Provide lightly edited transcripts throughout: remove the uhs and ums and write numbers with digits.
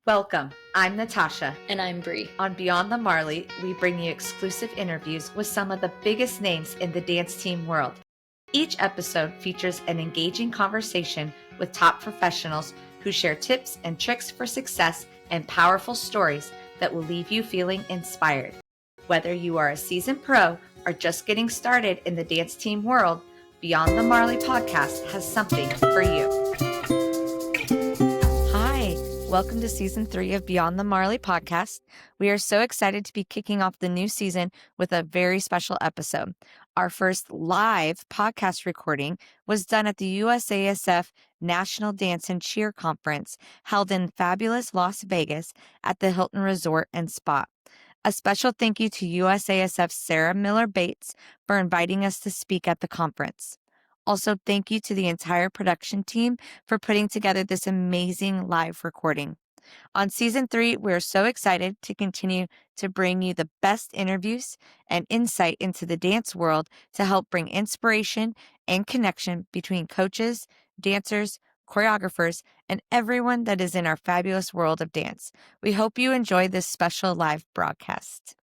Welcome. I'm Natasha. And I'm Bre. On Beyond the Marley, we bring you exclusive interviews with some of the biggest names in the dance team world. Each episode features an engaging conversation with top professionals who share tips and tricks for success and powerful stories that will leave you feeling inspired. Whether you are a seasoned pro or just getting started in the dance team world, Beyond the Marley podcast has something for you. Hi, welcome to season 3 of Beyond the Marley podcast. We are so excited to be kicking off the new season with a very special episode. Our first live podcast recording was done at the USASF National Dance and Cheer Conference held in fabulous Las Vegas at the Hilton Resort and Spa. A special thank you to USASF's Sarah Miller Bates for inviting us to speak at the conference. Also, thank you to the entire production team for putting together this amazing live recording. On season 3, we're so excited to continue to bring you the best interviews and insight into the dance world to help bring inspiration and connection between coaches, dancers, choreographers, and everyone that is in our fabulous world of dance. We hope you enjoy this special live broadcast.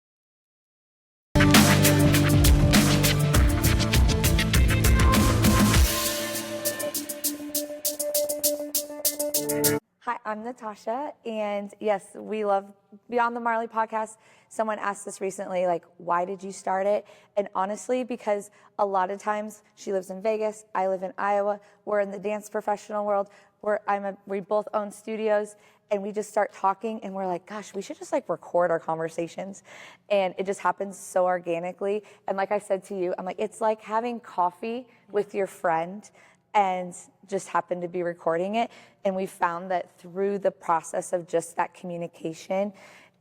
Hi, I'm Natasha, and yes, we love Beyond the Marley podcast. Someone asked us recently, why did you start it? And honestly, because a lot of times she lives in Vegas, I live in Iowa, we're in the dance professional world, we both own studios, and we just start talking, and we're like, gosh, we should just record our conversations. And it just happens so organically. And like I said to you, I'm like, it's like having coffee with your friend and just happened to be recording it. And we found that through the process of just that communication,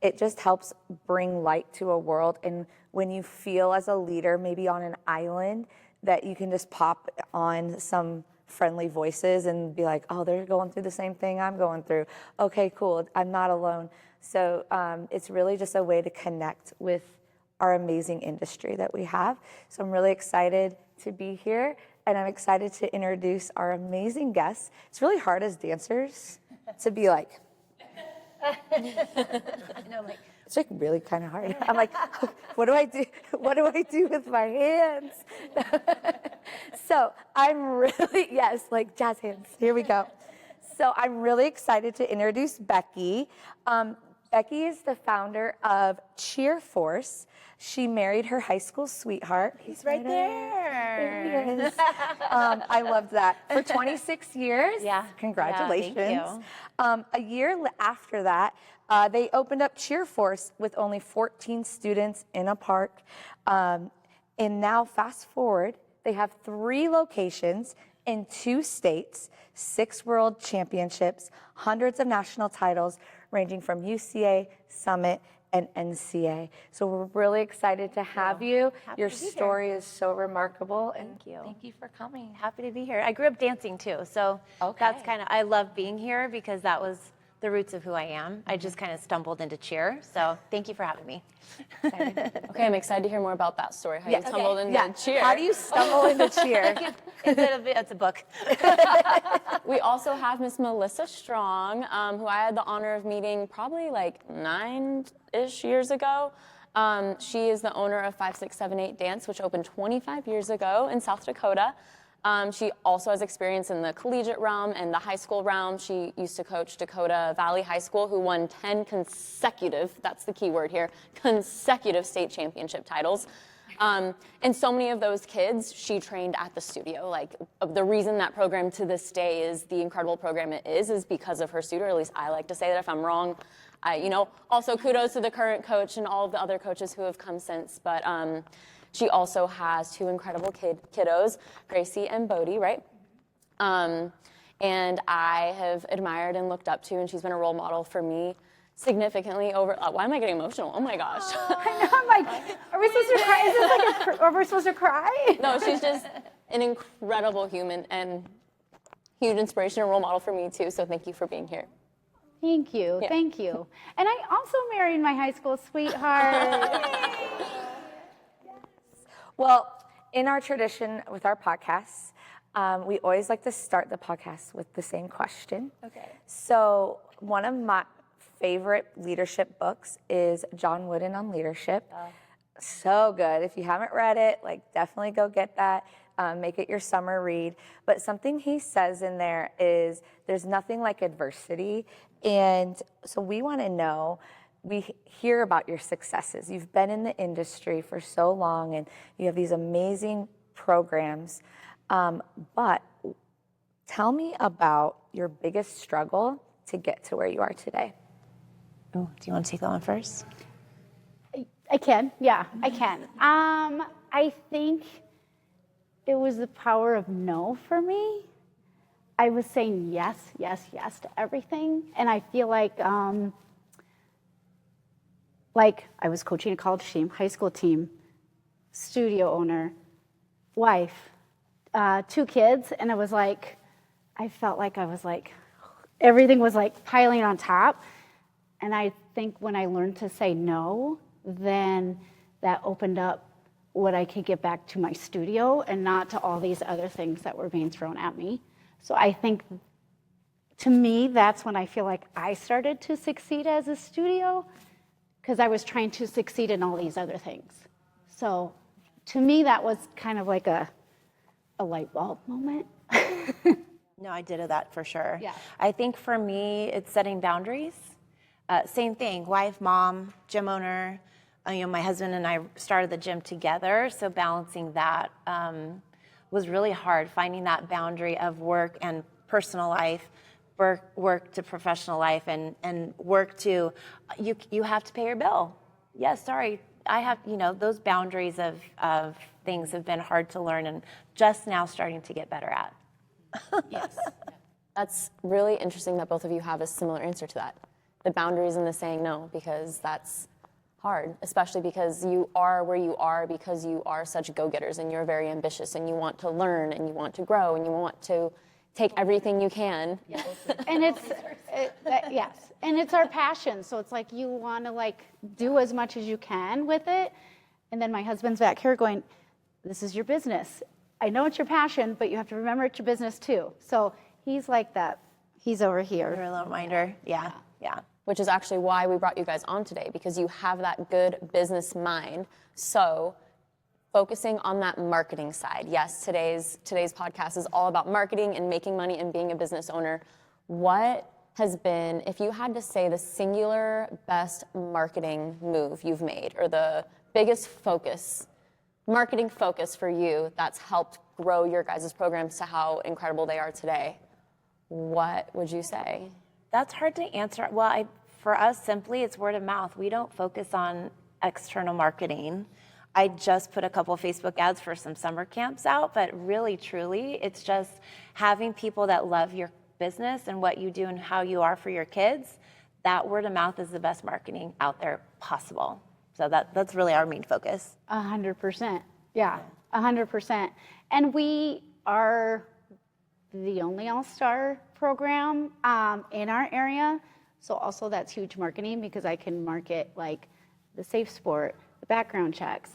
it just helps bring light to a world. And when you feel as a leader, maybe on an island, that you can just pop on some friendly voices and be like, oh, they're going through the same thing I'm going through. Okay, cool, I'm not alone. So it's really just a way to connect with our amazing industry that we have. So I'm really excited to be here. And I'm excited to introduce our amazing guests. It's really hard as dancers to be like, it's really kind of hard. I'm like, what do I do? What do I do with my hands? So I'm really, yes, jazz hands. Here we go. So I'm really excited to introduce Becky. Becky is the founder of CheerForce. She married her high school sweetheart. He's right there. There he is. I loved that. For 26 years. Yeah. Congratulations. Yeah, thank A you. year after that, they opened up CheerForce with only 14 students in a park. And now, fast forward, they have 3 locations in 2 states, 6 world championships, hundreds of national titles, ranging from UCA, Summit, and NCA. So we're really excited to have you. Your story is so remarkable. And Thank you. Thank you for coming. Happy to be here. I grew up dancing too, so that's I love being here because that was the roots of who I am. I just kind of stumbled into cheer, so thank you for having me. Okay, I'm excited to hear more about that story, how you stumbled into cheer. How do you stumble into cheer? It's a book. We also have Miss Melissa Strong, who I had the honor of meeting probably 9-ish years ago. She is the owner of 5678 Dance, which opened 25 years ago in South Dakota. She also has experience in the collegiate realm and the high school realm. She used to coach Dakota Valley High School, who won 10 consecutive, that's the key word here, consecutive state championship titles. And so many of those kids she trained at the studio. The reason that program to this day is the incredible program it is because of her studio, or at least I like to say that. If I'm wrong, also kudos to the current coach and all of the other coaches who have come since. But she also has 2 incredible kiddos, Gracie and Bodie, right? And I have admired and looked up to, and she's been a role model for me significantly over. Why am I getting emotional? Oh my gosh! I know. I'm like, are we supposed to cry? Is this are we supposed to cry? No, she's just an incredible human and huge inspiration and role model for me too. So thank you for being here. Thank you. Thank you. And I also married my high school sweetheart. Well, in our tradition with our podcasts, we always like to start the podcast with the same question. Okay. So one of my favorite leadership books is John Wooden on leadership. So good. If you haven't read it, like definitely go get that. Make it your summer read. But something he says in there is there's nothing like adversity. And so we want to know, we hear about your successes. You've been in the industry for so long and you have these amazing programs. But tell me about your biggest struggle to get to where you are today. Oh, do you want to take that one first? I can, yeah, I can. I think it was the power of no for me. I was saying yes, yes, yes to everything. And I feel like I was coaching a college team, high school team, studio owner, wife, 2 kids. And it was like, I felt like I was like, everything was like piling on top. And I think when I learned to say no, then that opened up what I could get back to my studio and not to all these other things that were being thrown at me. So I think, to me, that's when I feel like I started to succeed as a studio, because I was trying to succeed in all these other things. So to me, that was kind of like a light bulb moment. No, I did that for sure. Yeah. I think for me, it's setting boundaries. Same thing, wife, mom, gym owner. My husband and I started the gym together, so balancing that was really hard, finding that boundary of work and personal life, work to professional life, and work to, you have to pay your bill. Yes, sorry, I have, those boundaries of things have been hard to learn and just now starting to get better at. Yes. That's really interesting that both of you have a similar answer to that. The boundaries and the saying no, because that's hard, especially because you are where you are because you are such go-getters and you're very ambitious and you want to learn and you want to grow and you want to take everything you can. Yes. And yes, and it's our passion. So it's like you want to do as much as you can with it. And then my husband's back here going, this is your business. I know it's your passion, but you have to remember it's your business too. So he's like that. He's over here. You're a little reminder. Yeah. Which is actually why we brought you guys on today, because you have that good business mind. So focusing on that marketing side. Yes, today's podcast is all about marketing and making money and being a business owner. What has been, if you had to say the singular best marketing move you've made, or the biggest marketing focus for you that's helped grow your guys' programs to how incredible they are today, what would you say? That's hard to answer. Well, for us, simply, it's word of mouth. We don't focus on external marketing. I just put a couple of Facebook ads for some summer camps out, but really, truly, it's just having people that love your business and what you do and how you are for your kids. That word of mouth is the best marketing out there possible. So that's really our main focus. 100%. Yeah, 100%. And we are the only all-star program in our area. So also that's huge marketing, because I can market the safe sport, the background checks,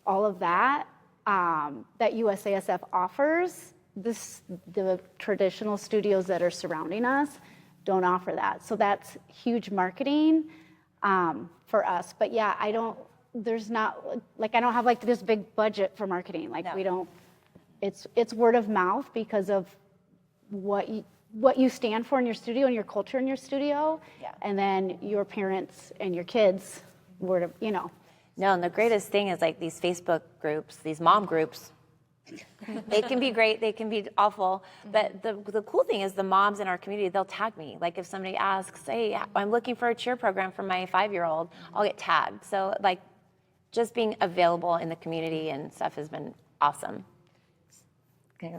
all of that that USASF offers. The traditional studios that are surrounding us don't offer that. So that's huge marketing for us. But yeah, I don't have this big budget for marketing. No. We don't, it's word of mouth because of what you stand for in your studio and your culture in your studio, and then your parents and your kids, No, and the greatest thing is these Facebook groups, these mom groups, they can be great, they can be awful, but the cool thing is the moms in our community, they'll tag me. If somebody asks, hey, I'm looking for a cheer program for my 5-year-old, I'll get tagged. So just being available in the community and stuff has been awesome. Okay.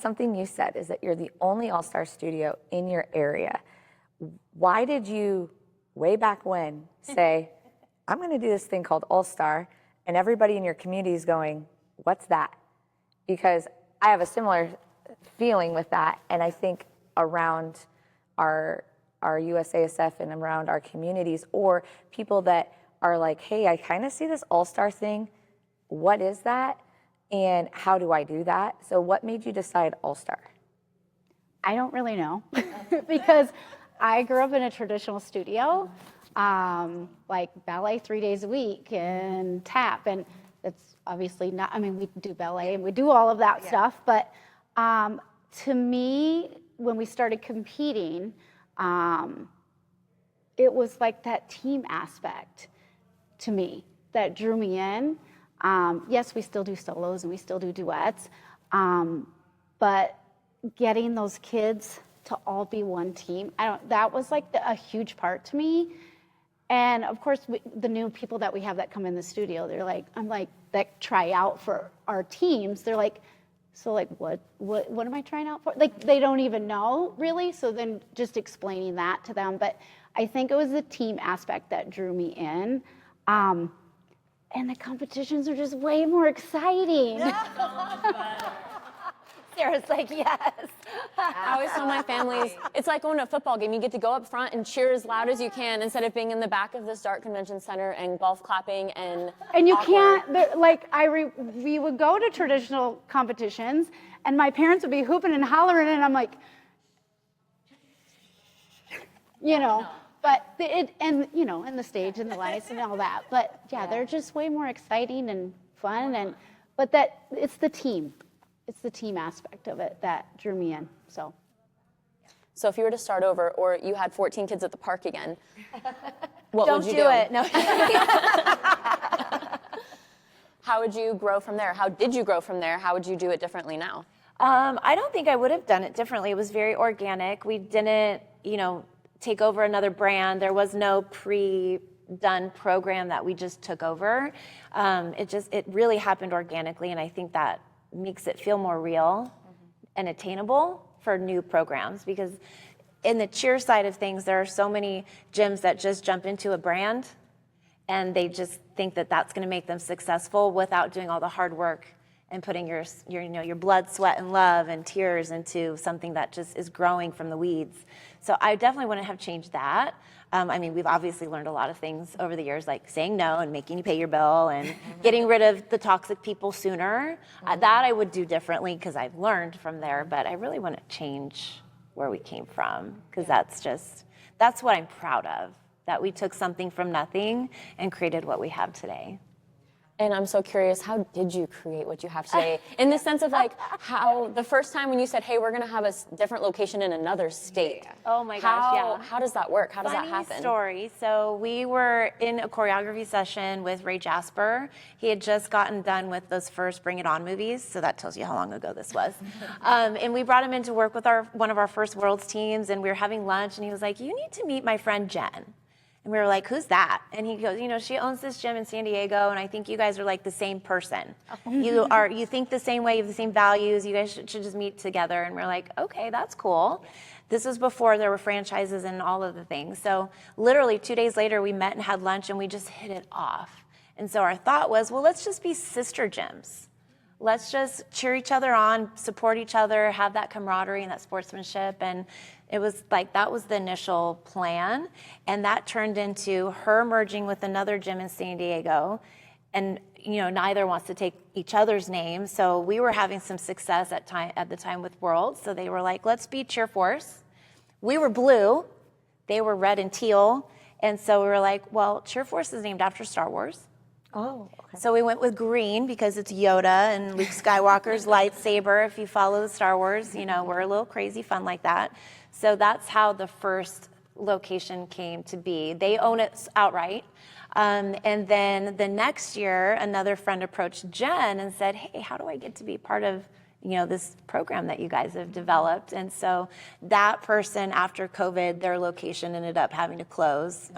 Something you said is that you're the only all-star studio in your area. Why did you, way back when, say, I'm going to do this thing called all-star, and everybody in your community is going, what's that? Because I have a similar feeling with that, and I think around our USASF and around our communities, or people that are like, hey, I kind of see this all-star thing. What is that? And how do I do that? So what made you decide all-star? I don't really know because I grew up in a traditional studio, like ballet 3 days a week and tap, and it's obviously not, I mean, we do ballet and we do all of that stuff, but to me, when we started competing, it was like that team aspect to me that drew me in. Yes, we still do solos and we still do duets, but getting those kids to all be one team, that was like a huge part to me. And of course, the new people that we have that come in the studio, they're like, that try out for our teams. They're like, so like, what am I trying out for? Like, they don't even know really. So then just explaining that to them. But I think it was the team aspect that drew me in. And the competitions are just way more exciting. Sarah's like, yes. I always tell my families, it's like going to a football game. You get to go up front and cheer as loud as you can instead of being in the back of this dark convention center and golf clapping and you awkward. can't, like, we would go to traditional competitions and my parents would be hooping and hollering and I'm like, but and the stage and the lights and all that. But yeah, they're just way more exciting and fun but it's the team. It's the team aspect of it that drew me in. So if you were to start over, or you had 14 kids at the park again, what Don't would you do? do it. No. How would you grow from there? How did you grow from there? How would you do it differently now? I don't think I would have done it differently. It was very organic. We didn't, take over another brand. There was no pre-done program that we just took over. It really happened organically, and I think that makes it feel more real and attainable for new programs, because in the cheer side of things, there are so many gyms that just jump into a brand and they just think that that's going to make them successful without doing all the hard work and putting your blood, sweat, and love and tears into something that just is growing from the weeds. So I definitely wouldn't have changed that. We've obviously learned a lot of things over the years, like saying no and making you pay your bill and getting rid of the toxic people sooner. That I would do differently because I've learned from there, but I really wouldn't change where we came from, because that's what I'm proud of, that we took something from nothing and created what we have today. And I'm so curious, how did you create what you have today? In the sense of how the first time when you said, hey, we're going to have a different location in another state. Yeah. Oh my gosh, yeah. How does that work? How does that happen? Funny story. So we were in a choreography session with Ray Jasper. He had just gotten done with those first Bring It On movies, so that tells you how long ago this was. And we brought him in to work with one of our first Worlds teams, and we were having lunch, and he was like, you need to meet my friend Jen. And we were like, who's that? And he goes, she owns this gym in San Diego, and I think you guys are like the same person. You think the same way, you have the same values, you guys should just meet together. And we're like, okay, that's cool. This was before there were franchises and all of the things. So literally 2 days later, we met and had lunch, and we just hit it off. And so our thought was, well, let's just be sister gyms. Let's just cheer each other on, support each other, have that camaraderie and that sportsmanship. And it was like, that was the initial plan. And that turned into her merging with another gym in San Diego. And, neither wants to take each other's names. So we were having some success at the time with Worlds. So they were like, let's be CheerForce. We were blue. They were red and teal. And so we were like, well, CheerForce is named after Star Wars. Oh, okay. So we went with green because it's Yoda and Luke Skywalker's lightsaber. If you follow the Star Wars, we're a little crazy fun like that. So that's how the first location came to be. They own it outright. And then the next year, another friend approached Jen and said, hey, how do I get to be part of this program that you guys have developed? And so that person, after COVID, their location ended up having to close.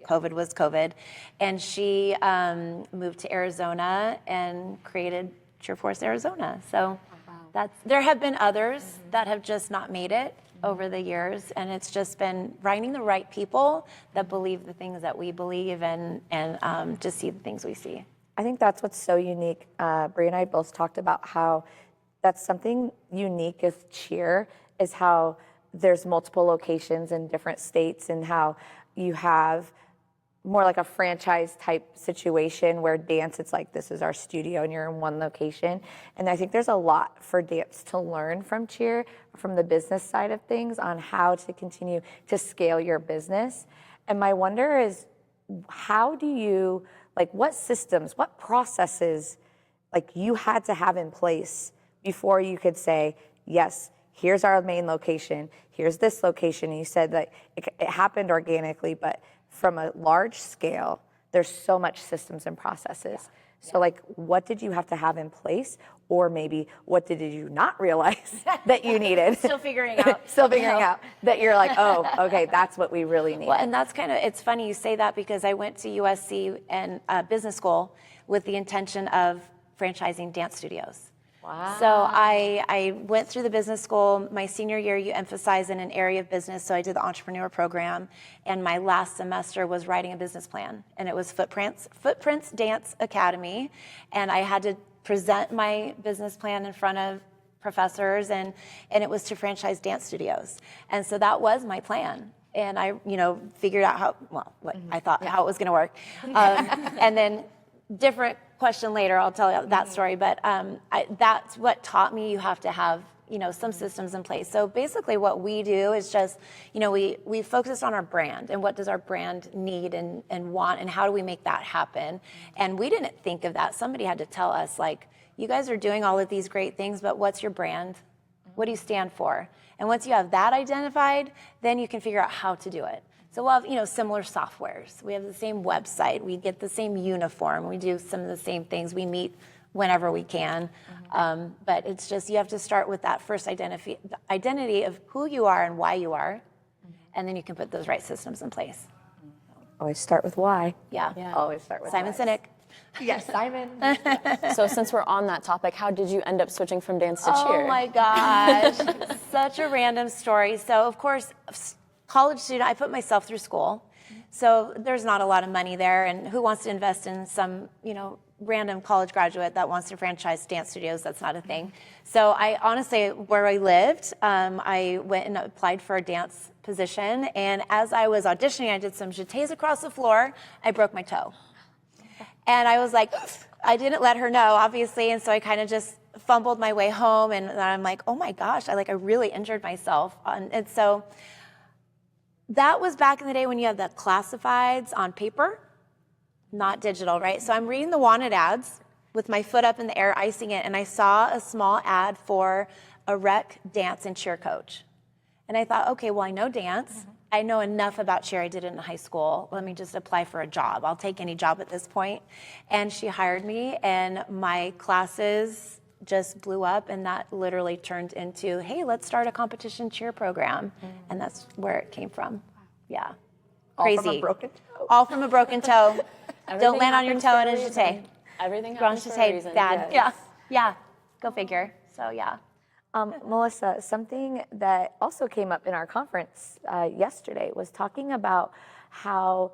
COVID was COVID. And she moved to Arizona and created CheerForce Arizona. So there have been others that have just not made it over the years. And it's just been finding the right people that believe the things that we believe and just see the things we see. I think that's what's so unique. Bre and I both talked about how that's something unique with cheer, is how there's multiple locations in different states and how you have more like a franchise type situation where dance, it's like, this is our studio and you're in one location. And I think there's a lot for dance to learn from Cheer, from the business side of things, on how to continue to scale your business. And my wonder is, how do you, like, what systems, what processes, like, you had to have in place before you could say, yes, here's our main location, here's this location. And you said that it happened organically, but from a large scale, there's so much systems and processes. So like, what did you have to have in place? Or maybe what did you not realize that you needed? Still figuring out. Still figuring out that you're like, oh, okay, that's what we really need. Well, and that's kind of, it's funny you say that, because I went to USC and business school with the intention of franchising dance studios. Wow. So I went through the business school. My senior year, you emphasize in an area of business, so I did the entrepreneur program, and my last semester was writing a business plan, and it was Footprints Dance Academy, and I had to present my business plan in front of professors, and it was to franchise dance studios. And so that was my plan. And I, figured out how I thought how it was going to work. And then different question later, I'll tell you that story, but that's what taught me you have to have, some systems in place. So basically what we do is just, we focus on our brand and what does our brand need and want, and how do we make that happen? And we didn't think of that. Somebody had to tell us, like, you guys are doing all of these great things, but what's your brand? What do you stand for? And once you have that identified, then you can figure out how to do it. So we'll have, similar softwares. We have the same website. We get the same uniform. We do some of the same things. We meet whenever we can. But it's just, you have to start with that first identity of who you are and why you are. And then you can put those right systems in place. Always start with why. Yeah. Always start with Simon why. Sinek. Yes, Simon. So since we're on that topic, how did you end up switching from dance to cheer? Oh my gosh. Such a random story. So of course, college student, I put myself through school. So there's not a lot of money there, and who wants to invest in some, random college graduate that wants to franchise dance studios? That's not a thing. So I honestly, where I lived, I went and applied for a dance position, and as I was auditioning, I did some jetés across the floor. I broke my toe. And I was like, I didn't let her know, obviously, and so I kind of just fumbled my way home, and I'm like, oh my gosh, I really injured myself. And so that was back in the day when you had the classifieds on paper, not digital, right? So I'm reading the wanted ads with my foot up in the air, icing it, and I saw a small ad for a rec dance and cheer coach. And I thought, okay, well, I know dance. I know enough about cheer. I did it in high school. Let me just apply for a job. I'll take any job at this point. And she hired me, and my classes just blew up, and that literally turned into, hey, let's start a competition cheer program. And that's where it came from. Yeah. Crazy. All from a broken toe. All from a broken toe. Don't land on your happens toe for in a a reason. jeté. Everything Wrong happens for a jeté, reason. bad. Yes. Yeah. Go figure. So yeah. Melissa, something that also came up in our conference yesterday was talking about how,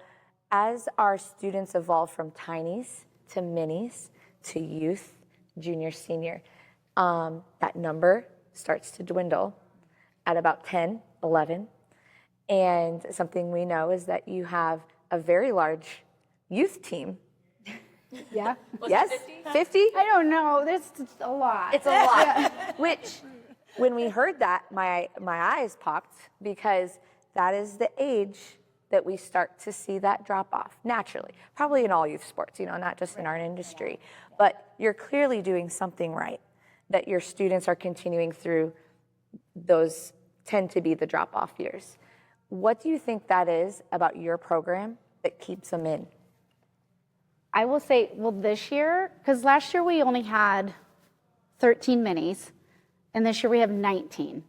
as our students evolve from tinies to minis to youth, junior, senior, that number starts to dwindle at about 10, 11. And something we know is that you have a very large youth team. Yeah. Yes? 50? I don't know. That's a lot. It's a lot. Which, when we heard that, my eyes popped, because that is the age that we start to see that drop off naturally. Probably in all youth sports, not just in our industry. But you're clearly doing something right, that your students are continuing through those tend to be the drop off years. What do you think that is about your program that keeps them in? I will say, well, this year, because last year we only had 13 minis, and this year we have 19.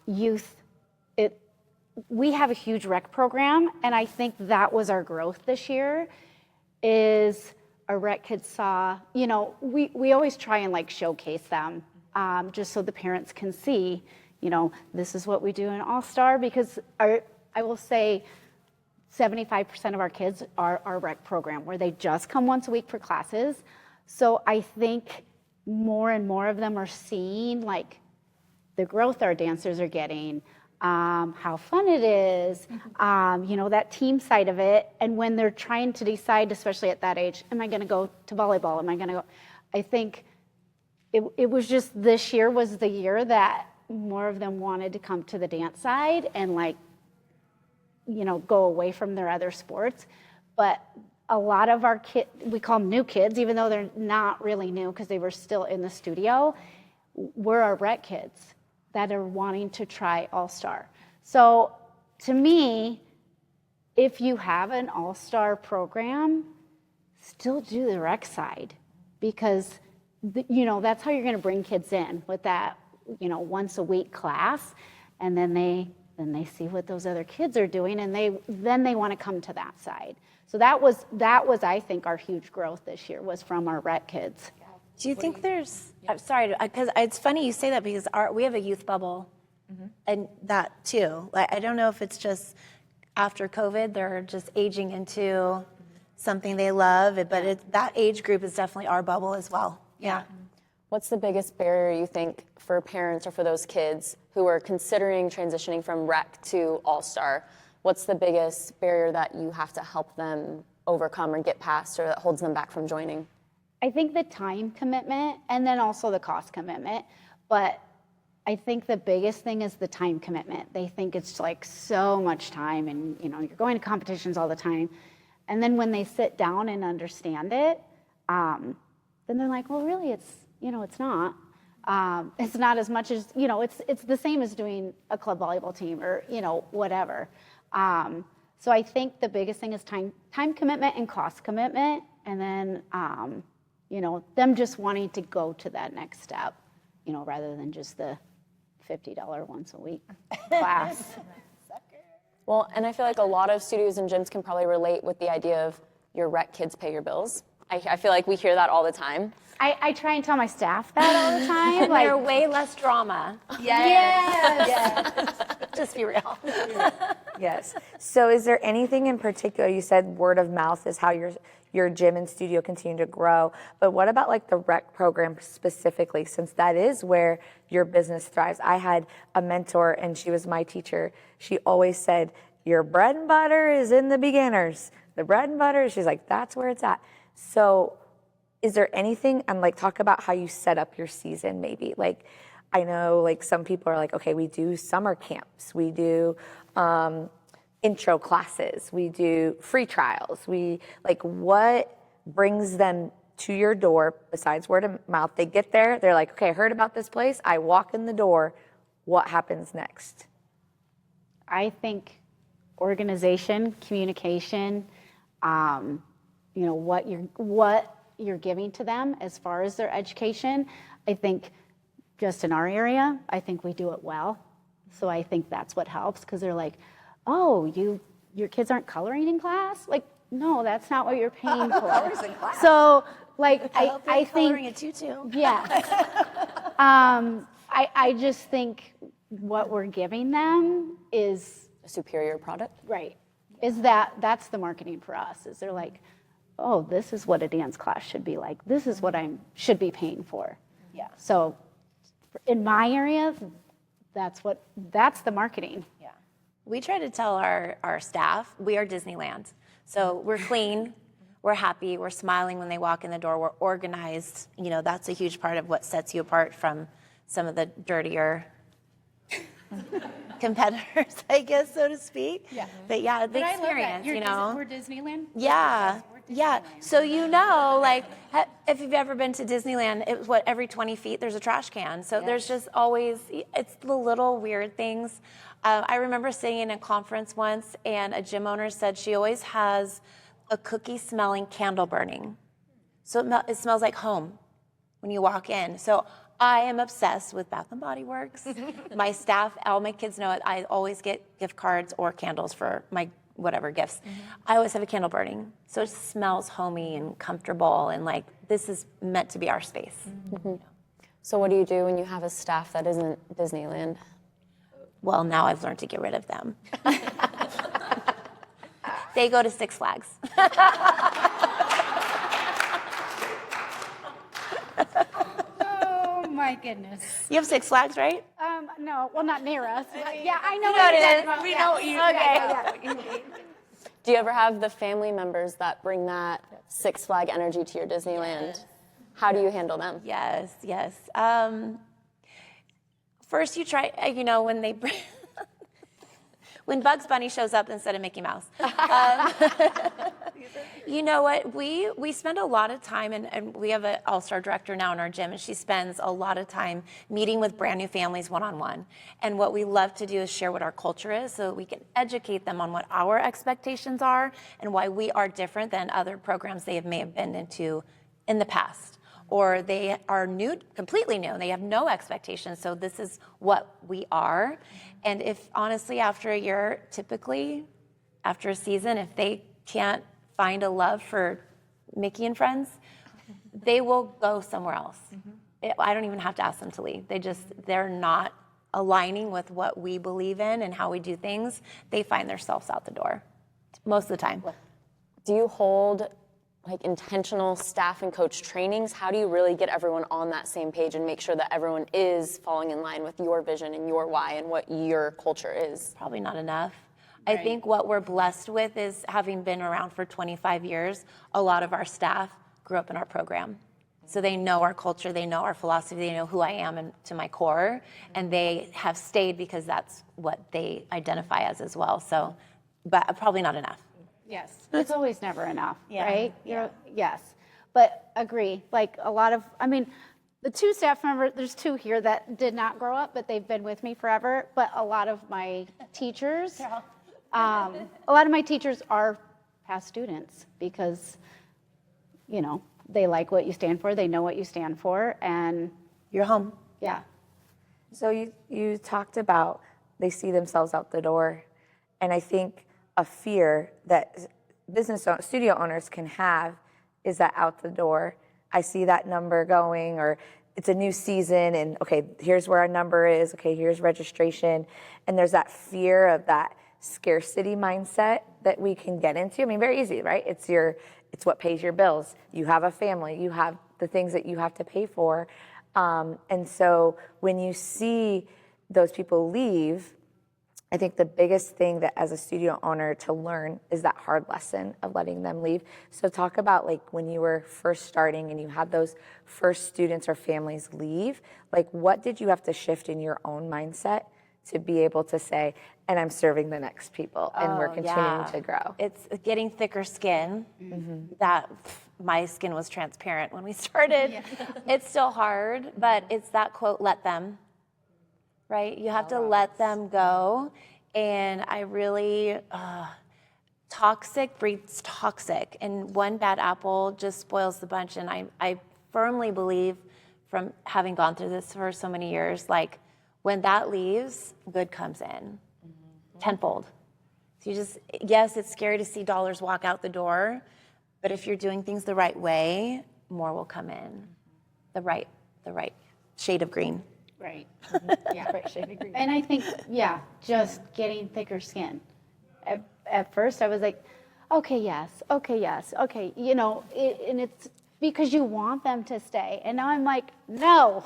Youth, we have a huge rec program, and I think that was our growth this year, is our rec kids saw, we always try and showcase them, just so the parents can see, this is what we do in All-Star, because I will say 75% of our kids are our rec program, where they just come once a week for classes. So I think more and more of them are seeing the growth our dancers are getting, how fun it is, that team side of it. And when they're trying to decide, especially at that age, am I going to go to volleyball? Am I going to go? I think it was just this year was the year that more of them wanted to come to the dance side and go away from their other sports. But a lot of our kids, we call them new kids, even though they're not really new because they were still in the studio, were our rec kids that are wanting to try All-Star. So to me, if you have an All-Star program, still do the rec side because, that's how you're going to bring kids in with that, once a week class. And then they see what those other kids are doing and then they want to come to that side. So that was I think our huge growth this year was from our rec kids. Do you think there's, I'm sorry, because it's funny you say that because we have a youth bubble and that too. Like, I don't know if it's just after COVID, they're just aging into something they love, but that age group is definitely our bubble as well. Yeah. What's the biggest barrier you think for parents or for those kids who are considering transitioning from rec to All-Star? What's the biggest barrier that you have to help them overcome or get past or that holds them back from joining? I think the time commitment and then also the cost commitment. But I think the biggest thing is the time commitment. They think it's like so much time and, you're going to competitions all the time. And then when they sit down and understand it, then they're like, well, really, it's not. It's not as much as, it's the same as doing a club volleyball team or, whatever. So I think the biggest thing is time commitment and cost commitment. And then, them just wanting to go to that next step, rather than just the $50 once a week class. Well, and I feel like a lot of studios and gyms can probably relate with the idea of your rec kids pay your bills. I feel like we hear that all the time. I try and tell my staff that all the time. And they're way less drama. Yes. Just be real. Yes. So is there anything in particular, you said word of mouth is how your gym and studio continue to grow, but what about like the rec program specifically, since that is where your business thrives? I had a mentor and she was my teacher. She always said, your bread and butter is in the beginners. The bread and butter, she's like, that's where it's at. So is there anything, and like talk about how you set up your season maybe? Like, I know like some people are like, okay, we do summer camps, we do intro classes, we do free trials, what brings them to your door besides word of mouth? They get there, they're like, okay, I heard about this place, I walk in the door, what happens next? I think organization, communication, what you're giving to them as far as their education. I think just in our area, I think we do it well. So I think that's what helps because they're like, oh, your kids aren't coloring in class? Like, no, that's not what you're paying for. Colors in class. So like I think coloring a tutu. Yeah. I just think what we're giving them is A superior product? right. Is that's the marketing for us? Is they're like, oh, this is what a dance class should be like. This is what I should be paying for. Yeah. So in my area, that's the marketing. Yeah. We try to tell our staff we are Disneyland. So we're clean, we're happy, we're smiling when they walk in the door, we're organized. That's a huge part of what sets you apart from some of the dirtier competitors, I guess, so to speak. Yeah. But yeah, the experience, We're Disneyland? Yeah. Yeah. So if you've ever been to Disneyland, it was every 20 feet there's a trash can. So there's just always, it's the little weird things. I remember sitting in a conference once and a gym owner said she always has a cookie smelling candle burning. So it smells like home when you walk in. So I am obsessed with Bath and Body Works. My staff, all my kids know it. I always get gift cards or candles for my whatever gifts. I always have a candle burning. So it smells homey and comfortable and like this is meant to be our space. So what do you do when you have a staff that isn't Disneyland? Well, now I've learned to get rid of them. They go to Six Flags. Oh my my goodness. You have Six Flags, right? No, well, not near us. Yeah, I know You know what what it it is. is. We know what you Okay. Do you ever have the family members that bring that Six Flag energy to your Disneyland? How do you handle them? Yes. First, you try, when they bring, when Bugs Bunny shows up instead of Mickey Mouse. You know what? We spend a lot of time, and we have an all-star director now in our gym, and she spends a lot of time meeting with brand new families one-on-one. And what we love to do is share what our culture is so that we can educate them on what our expectations are and why we are different than other programs may have been into in the past. Or they are new, completely new, and they have no expectations, so this is what we are. And if, honestly, after a year, typically, after a season, if they can't find a love for Mickey and Friends, they will go somewhere else. I don't even have to ask them to leave. They're not aligning with what we believe in and how we do things. They find themselves out the door, most of the time. Do you hold intentional staff and coach trainings? How do you really get everyone on that same page and make sure that everyone is falling in line with your vision and your why and what your culture is? Probably not enough. I think what we're blessed with is, having been around for 25 years, a lot of our staff grew up in our program. So they know our culture, they know our philosophy, they know who I am and to my core, and they have stayed because that's what they identify as well. So, but probably not enough. Yes, it's always never enough, Yeah. right? Yes, but agree. Like a lot of, the two staff members, there's two here that did not grow up, but they've been with me forever. But a lot of my teachers, are past students because, they like what you stand for, they know what you stand for, and You're home. yeah. So you talked about they see themselves out the door, and I think a fear that studio owners can have is that out the door, I see that number going, or it's a new season, and okay, here's where our number is, okay, here's registration, and there's that fear of that scarcity mindset that we can get into. Very easy, right? It's what pays your bills. You have a family, you have the things that you have to pay for, and so when you see those people leave, I think the biggest thing that as a studio owner to learn is that hard lesson of letting them leave. So talk about when you were first starting and you had those first students or families leave, what did you have to shift in your own mindset to be able to say, and I'm serving the next people and we're continuing to grow? It's getting thicker skin. That my skin was transparent when we started. It's still hard, but it's that quote, let them. Right? You have to let them go. And I really, toxic breeds toxic. And one bad apple just spoils the bunch. And I firmly believe, from having gone through this for so many years, when that leaves, good comes in tenfold. So yes, it's scary to see dollars walk out the door, but if you're doing things the right way, more will come in. The right shade of green. Right. Yeah. And I think, just getting thicker skin. At first, I was like, okay, yes, okay. And it's because you want them to stay. And now I'm like, no.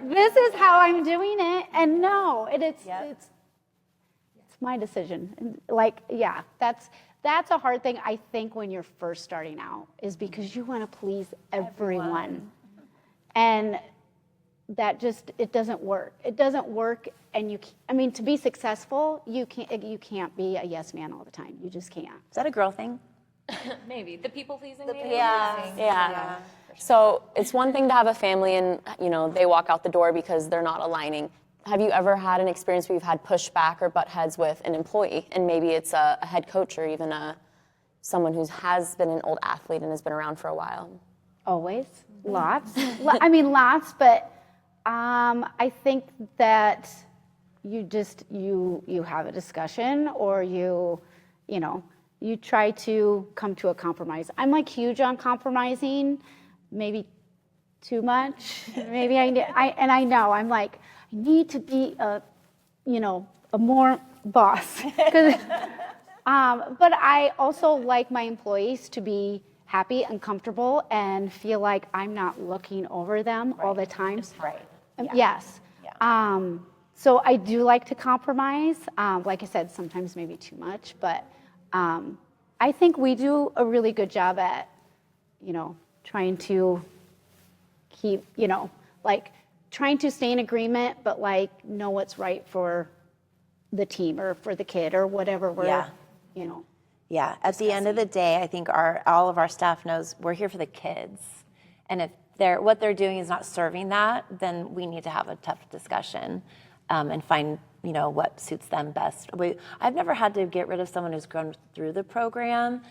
This is how I'm doing it. And no, it's my decision. And that's a hard thing, I think, when you're first starting out, is because you want to please everyone. And that it doesn't work. It doesn't work, and to be successful, you can't be a yes man all the time. You just can't. Is that a girl thing? Maybe. The people pleasing maybe? Yeah. So it's one thing to have a family and, they walk out the door because they're not aligning. Have you ever had an experience where you've had pushback or butt heads with an employee, and maybe it's a head coach or even someone who has been an old athlete and has been around for a while? Always. Lots. Lots, but I think that you have a discussion, or you try to come to a compromise. I'm huge on compromising, maybe too much. Maybe I know I need to be a more boss. But I also like my employees to be happy and comfortable and feel like I'm not looking over them all the time. Right. Yes. Yeah. So I do like to compromise. Like I said, sometimes maybe too much, but I think we do a really good job at, trying to keep, like trying to stay in agreement, but like know what's right for the team or for the kid or whatever we're, Yeah, at the end of the day, I think all of our staff knows we're here for the kids. And if what they're doing is not serving that, then we need to have a tough discussion and find, what suits them best. I've never had to get rid of someone who's grown through the program.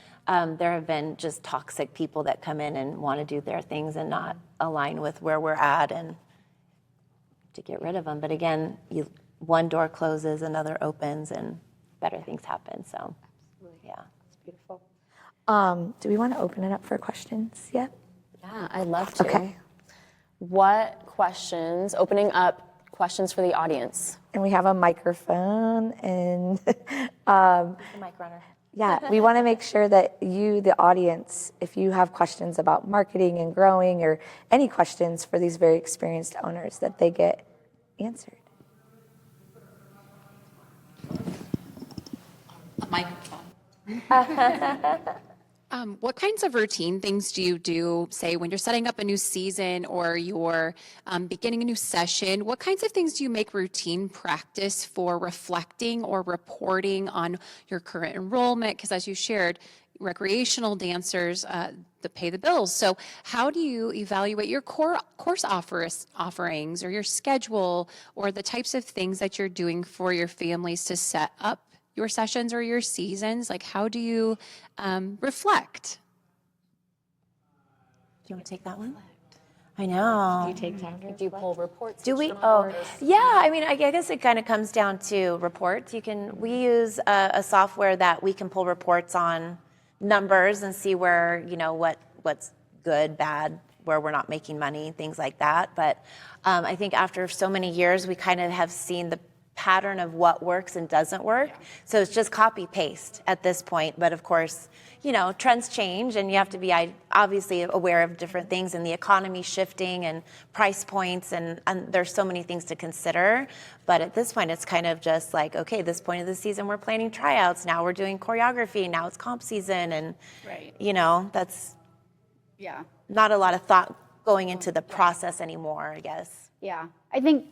There have been just toxic people that come in and want to do their things and not align with where we're at, and to get rid of them. But again, one door closes, another opens, and better things happen. So, yeah. It's beautiful. Do we want to open it up for questions yet? Yeah, I'd love to. Okay. What questions, opening up questions for the audience? And we have a microphone and The mic runner. yeah, we want to make sure that you, the audience, if you have questions about marketing and growing or any questions for these very experienced owners, that they get answered. A microphone. What kinds of routine things do you do, say, when you're setting up a new season or you're beginning a new session? What kinds of things do you make routine practice for reflecting or reporting on your current enrollment? Because as you shared, recreational dancers that pay the bills. So how do you evaluate your course offerings or your schedule or the types of things that you're doing for your families to set up your sessions or your seasons? Like, how do you reflect? Do you want to take that one? I know. Do you take time to Do you pull reports? Do each we? month, Oh, or does- yeah. I mean, I guess it kind of comes down to reports. We use a software that we can pull reports on numbers and see where, what's good, bad, where we're not making money, things like that. But I think after so many years, we kind of have seen the pattern of what works and doesn't work. So it's just copy paste at this point. But of course, trends change and you have to be obviously aware of different things and the economy shifting and price points and there's so many things to consider. But at this point, it's kind of just like, okay, this point of the season, we're planning tryouts. Now we're doing choreography. Now it's comp season. And, that's not a lot of thought going into the process anymore, I guess. Yeah, I think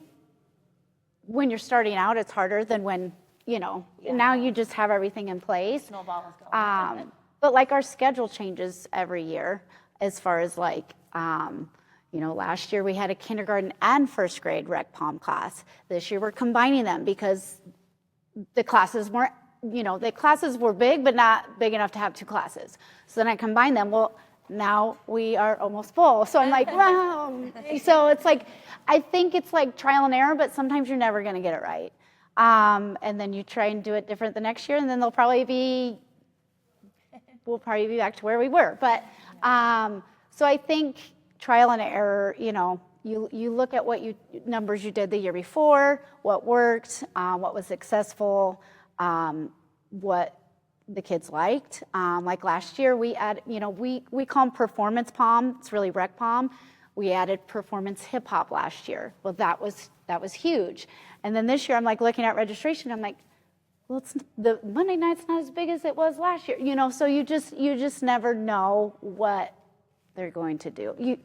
when you're starting out, it's harder than when, now you just have everything in place. Snowball is going. But like our schedule changes every year as far as like, last year we had a kindergarten and first grade rec pom class. This year we're combining them because the classes weren't, the classes were big, but not big enough to have two classes. So then I combined them. Well, now we are almost full. So I'm like, wow. So it's like, I think it's like trial and error, but sometimes you're never going to get it right. And then you try and do it different the next year, and then we'll probably be back to where we were. But so I think trial and error, you look at what numbers you did the year before, what worked, what was successful, what the kids liked. Like last year, we call them performance pom. It's really rec pom. We added performance hip hop last year. Well, that was huge. And then this year, I'm like looking at registration. I'm like, well, the Monday night's not as big as it was last year. So you just never know what they're going to do.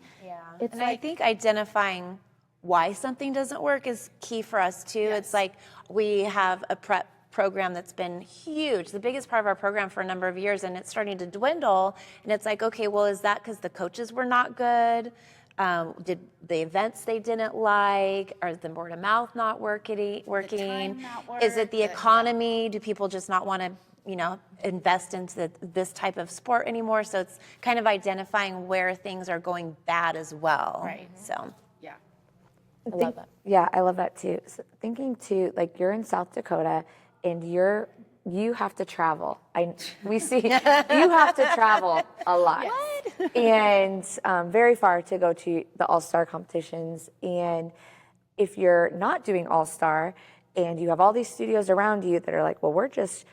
And I think identifying why something doesn't work is key for us too. Yes. It's like we have a prep program that's been huge, the biggest part of our program for a number of years, and it's starting to dwindle. And it's like, okay, well, is that because the coaches were not good? Did the events they didn't like? Or is the word of mouth not working? Is it the economy? Do people just not want to, invest into this type of sport anymore? So it's kind of identifying where things are going bad as well. Right. So. Yeah. I love that. Yeah, I love that too. So thinking too, like you're in South Dakota and you have to travel. We see you have to travel a lot. What? And very far to go to the All-Star competitions. And if you're not doing All-Star and you have all these studios around you that are like, well, we're just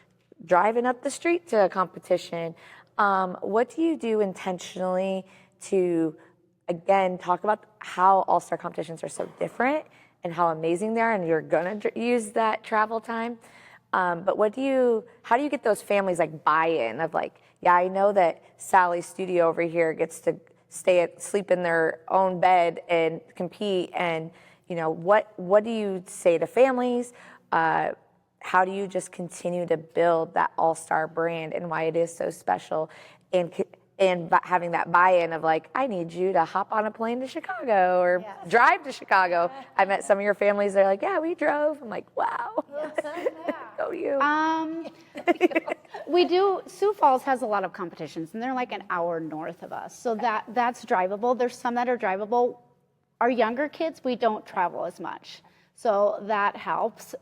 driving up the street to a competition, What do you do intentionally to, again, talk about how all-star competitions are so different and how amazing they are, and you're gonna use that travel time. But how do you get those families like buy-in of like, yeah, I know that Sally's studio over here gets to sleep in their own bed and compete, and what do you say to families? How do you just continue to build that all-star brand and why it is so special, and having that buy-in of like, I need you to hop on a plane to Chicago or drive to Chicago. I met some of your families, they're like, yeah, we drove. I'm like, wow. Go you. We do, Sioux Falls has a lot of competitions, and they're like an hour north of us. So that's drivable. There's some that are drivable. Our younger kids, we don't travel as much. So that helps.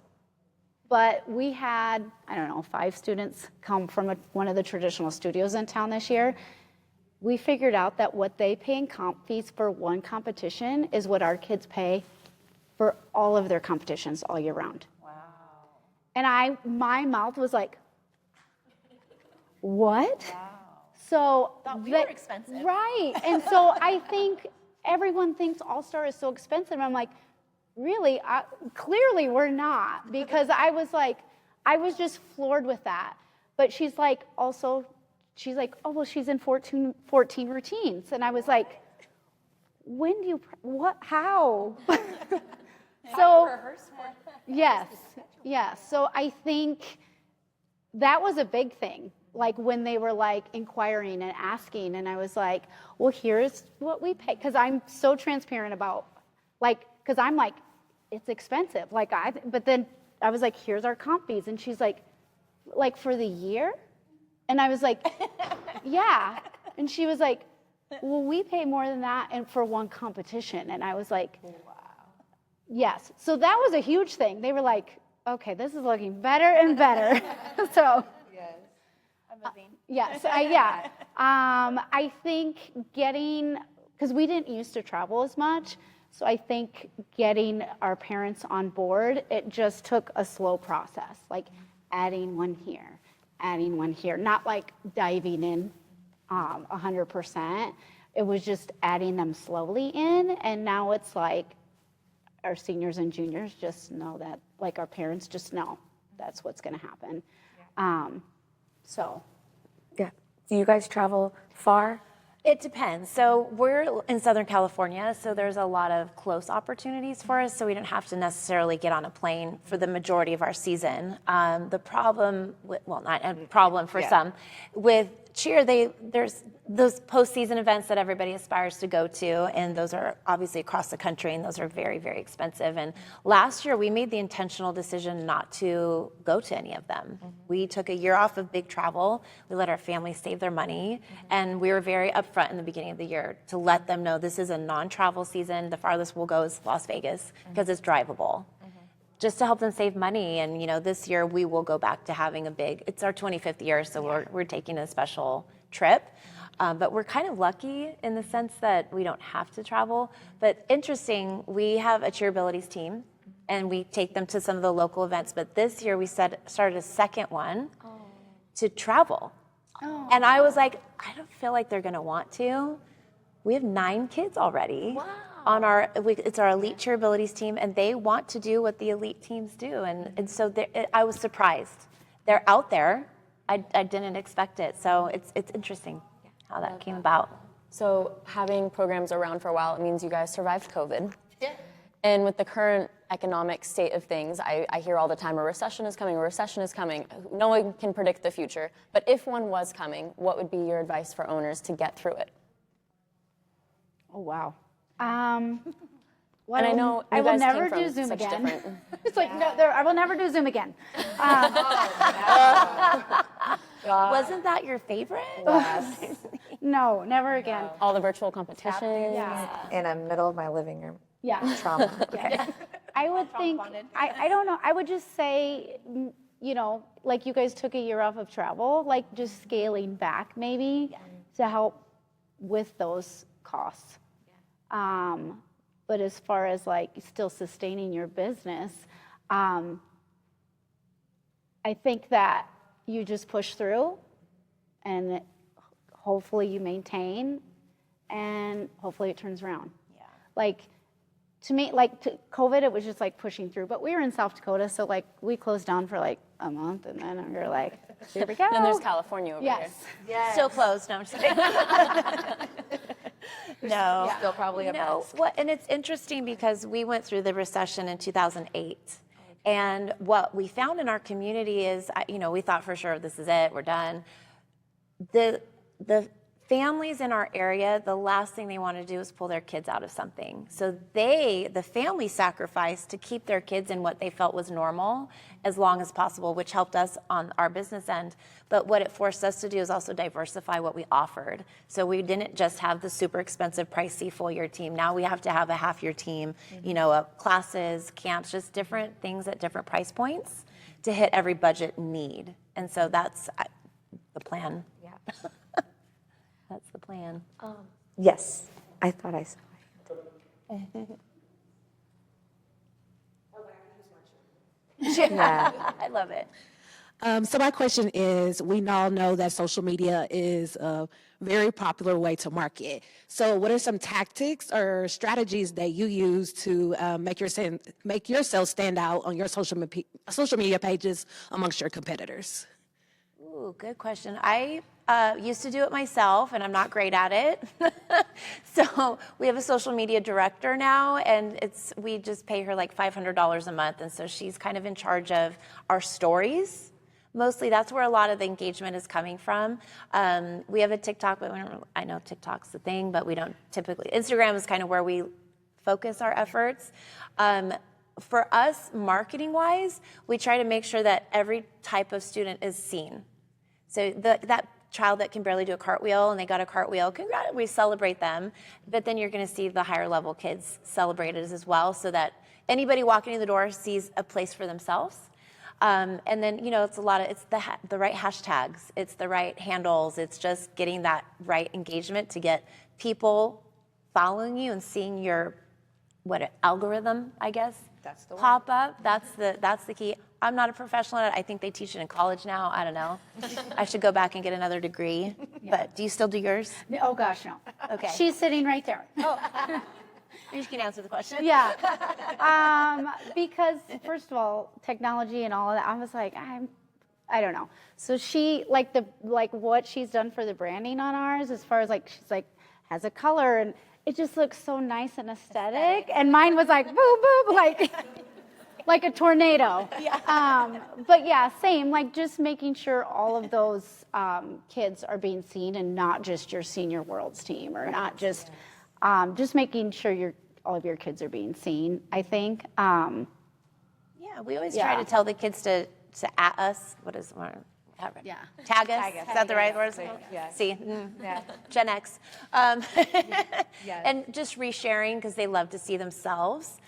But we had, 5 students come from one of the traditional studios in town this year. We figured out that what they pay in comp fees for one competition is what our kids pay for all of their competitions all year round. Wow. And my mouth was like, what? Wow. So thought we were expensive. Right. And so I think everyone thinks All-Star is so expensive. I'm like, really? Clearly we're not, because I was just floored with that. But she's like, oh, well, she's in 14 routines. And I was like, how? So, yes. So I think that was a big thing. Like when they were like inquiring and asking, and I was like, well, here's what we pay. Because I'm so transparent about, because I'm like, it's expensive. But then I was like, here's our comp fees. And she's like for the year? And I was like, yeah. And she was like, well, we pay more than that and for one competition. And I was like, wow. Yes. So that was a huge thing. They were like, okay, this is looking better and better. So. Yes. Amazing. Yes. Yeah. I think because we didn't used to travel as much. So I think getting our parents on board, it just took a slow process, like adding one here, not like diving in 100%. It was just adding them slowly in, and now it's like our seniors and juniors just know that, like our parents just know that's what's going to happen. Yeah. Do you guys travel far? It depends. So we're in Southern California, so there's a lot of close opportunities for us, so we don't have to necessarily get on a plane for the majority of our season. The problem, not a problem for some, with cheer, there's those postseason events that everybody aspires to go to, and those are obviously across the country, and those are very, very expensive. And last year, we made the intentional decision not to go to any of them. Mm-hmm. We took a year off of big travel. We let our families save their money, and we were very upfront in the beginning of the year to let them know this is a non-travel season. The farthest we'll go is Las Vegas because it's drivable. Just to help them save money. And this year we will go back to having it's our 25th year, so we're taking a special trip. But we're kind of lucky in the sense that we don't have to travel. But interesting, we have a cheerabilities team, and we take them to some of the local events. But this year we started a second one to travel. Oh. And I was like, I don't feel like they're going to want to. We have 9 kids already. Wow. It's our elite cheerabilities team, and they want to do what the elite teams do, and so I was surprised. They're out there. I didn't expect it, so it's interesting how that came about. So having programs around for a while, it means you guys survived COVID. Yeah. And with the current economic state of things, I hear all the time, a recession is coming, a recession is coming. No one can predict the future, but if one was coming, what would be your advice for owners to get through it? Oh, wow. And I know I will never do Zoom again. It's like, no, I will never do Zoom again. Wasn't that your favorite? No, never again. All the virtual competitions. In the middle of my living room. Yeah. Trauma. Okay. I would think, I don't know, I would just say, like you guys took a year off of travel, like just scaling back maybe to help with those costs. But as far as like still sustaining your business, I think that you just push through, and hopefully you maintain, and hopefully it turns around. Yeah. Like, to me, like COVID, it was just like pushing through. But we were in South Dakota, so like we closed down for like a month, and then we were like, here we go. Then there's California over Yes. Still closed. No, I'm just kidding. No. Still probably a No, and it's interesting because we went through the recession in 2008. And what we found in our community is, we thought for sure this is it, we're done. The families in our area, the last thing they want to do is pull their kids out of something. So the family sacrificed to keep their kids in what they felt was normal as long as possible, which helped us on our business end. But what it forced us to do is also diversify what we offered. So we didn't just have the super expensive, pricey full-year team. Now we have to have a half-year team, classes, camps, just different things at different price points to hit every budget need. And so that's the plan. Yeah. That's the plan. Yes, I thought I saw it. Yeah. I love it. So my question is, we all know that social media is a very popular way to market. So what are some tactics or strategies that you use to make yourself stand out on your social media pages amongst your competitors? Ooh, good question. I used to do it myself, and I'm not great at it. So we have a social media director now, and we just pay her like $500 a month, and so she's kind of in charge of our stories. Mostly, that's where a lot of the engagement is coming from. We have a TikTok, but I know TikTok's the thing, but we don't typically. Instagram is kind of where we focus our efforts. For us, marketing-wise, we try to make sure that every type of student is seen. So that child that can barely do a cartwheel and they got a cartwheel, congrats, we celebrate them. But then you're going to see the higher level kids celebrated as well, so that anybody walking in the door sees a place for themselves. And then, it's the right hashtags, it's the right handles, it's just getting that right engagement to get people following you and seeing your, algorithm, I guess, That's the pop up. That's the key. I'm not a professional at it. I think they teach it in college now. I don't know. I should go back and get another degree. But do you still do yours? Oh, gosh, no. Okay. She's sitting right there. You can answer the question. Yeah. Because, first of all, technology and all of that, I was like, I don't know. So she, like what she's done for the branding on ours, as far as she's has a color, and it just looks so nice and aesthetic. And mine was like, boom, boom, like a tornado. Yeah. But yeah, same, just making sure all of those kids are being seen, and not just your Senior Worlds team, or not just making sure all of your kids are being seen, I think. Yeah, we always try to tell the kids to at us. What is one? Yeah. Tag us. Is that the right word? Yeah. See, Yeah. Gen X. Yes. And just resharing because they love to see themselves.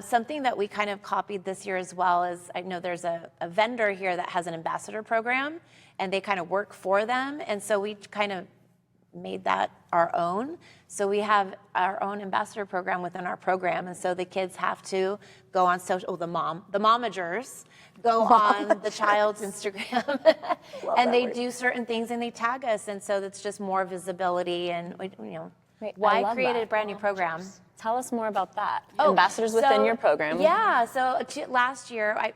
Something that we kind of copied this year as well is, I know there's a vendor here that has an ambassador program, and they kind of work for them. And so we kind of made that our own. So we have our own ambassador program within our program. And so the kids have to go on social, the momagers go on the child's Instagram and they do certain things and they tag us. And so that's just more visibility, and why love create a that. brand new program? Tell us more about that. Ambassadors within your program. Yeah, so last year, I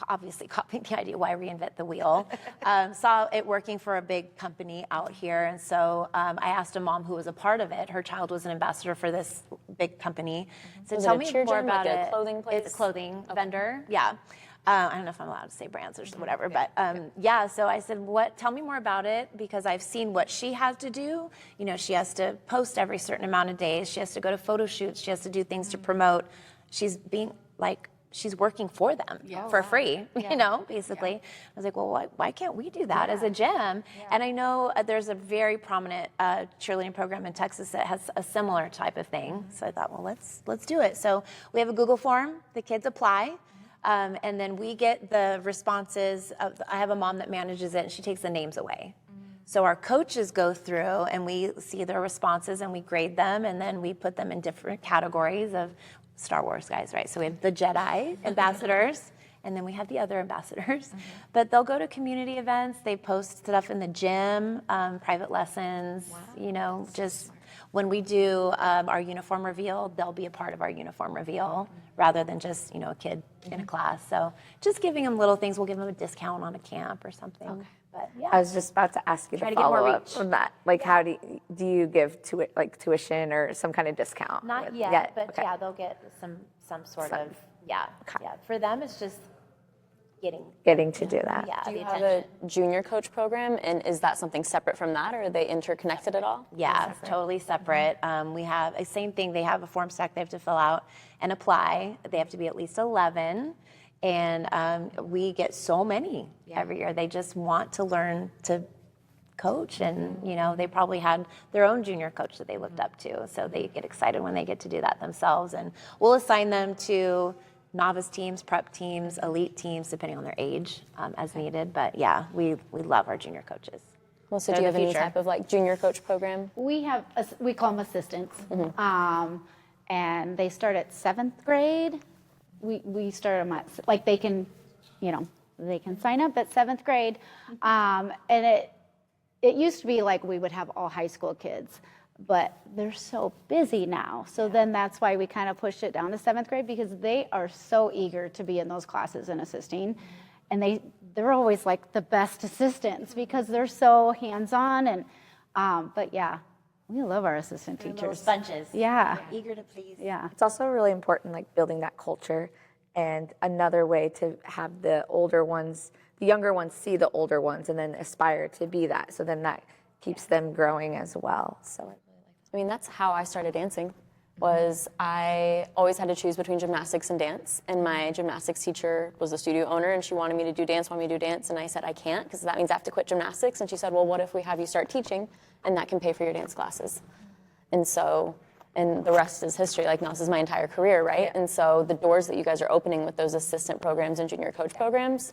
obviously copied the idea, why reinvent the wheel? Saw it working for a big company out here, and so I asked a mom who was a part of it. Her child was an ambassador for this big company. So Was tell it a me cheer more gym, about like a it. clothing place? It's a clothing vendor, yeah. I don't know if I'm allowed to say brands or whatever, but yeah, so I said, tell me more about it, because I've seen what she has to do. She has to post every certain amount of days. She has to go to photo shoots. She has to do things to promote. She's she's working for them for free, basically. I was like, well, why can't we do that as a gym? Yeah. And I know there's a very prominent cheerleading program in Texas that has a similar type of thing. So I thought, well, let's do it. So we have a Google form. The kids apply. And then we get the responses. I have a mom that manages it, and she takes the names away. So our coaches go through, and we see their responses, and we grade them, and then we put them in different categories of Star Wars guys, right? So we have the Jedi ambassadors, and then we have the other ambassadors. But they'll go to community events. They post stuff in the gym, private lessons. You know, just when we do our uniform reveal, they'll be a part of our uniform reveal rather than just, you know, a kid in a class. So just giving them little things. We'll give them a discount on a camp or something. But yeah. I was just about to ask you Try to to get more follow up reach. on that. Like, how do you give tuition or some kind of discount? Not with- yet, but Okay. yeah, they'll get some sort of, yeah. For them, it's just Getting to do that. yeah, Do the you have attention. a junior coach program, and is that something separate from that, or are they interconnected at all? Yeah, it's totally separate. We have a same thing. They have a form stack they have to fill out and apply. They have to be at least 11, and we get so many every year. They just want to learn to coach, and you know, they probably had their own junior coach that they looked up to, so they get excited when they get to do that themselves. And we'll assign them to novice teams, prep teams, elite teams, depending on their age, as needed. But yeah, we love our junior coaches. Melissa, They're do you the have any future. type of like junior coach program? We have, we call them assistants, and they start at 7th grade. We start them at, like, they can, you know, they can sign up at 7th grade. And it used to be like we would have all high school kids, but they're so busy now. So then that's why we kind of pushed it down to 7th grade, because they are so eager to be in those classes and assisting. And they're always like the best assistants because they're so hands-on. And but yeah, we love our assistant teachers. Sponges. Yeah. Eager to please. Yeah. It's also really important, like building that culture, and another way to have the younger ones see the older ones and then aspire to be that. So then that keeps them growing as well. So I mean, that's how I started dancing. Was I always had to choose between gymnastics and dance, and my gymnastics teacher was the studio owner, and she wanted me to do dance, and I said I can't, because that means I have to quit gymnastics. And she said, well, what if we have you start teaching, and that can pay for your dance classes? And so, and the rest is history. Like, now this is my entire career, right? And so the doors that you guys are opening with those assistant programs and junior coach programs,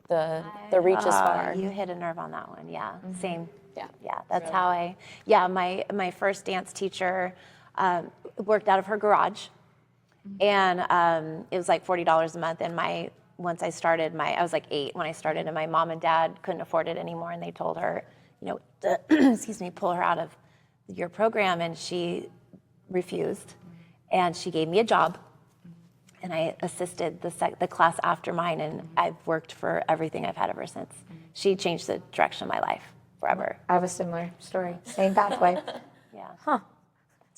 the reach is far. You hit a nerve on that one. Yeah, same. Yeah. Yeah, that's how my first dance teacher worked out of her garage, and it was like $40 a month. And once I started, I was like 8 when I started, and my mom and dad couldn't afford it anymore, and they told her, you know, to, pull her out of your program, and she refused, and she gave me a job, and I assisted the class after mine, and I've worked for everything I've had ever since. She changed the direction of my life forever. I have a similar story, same pathway. Yeah.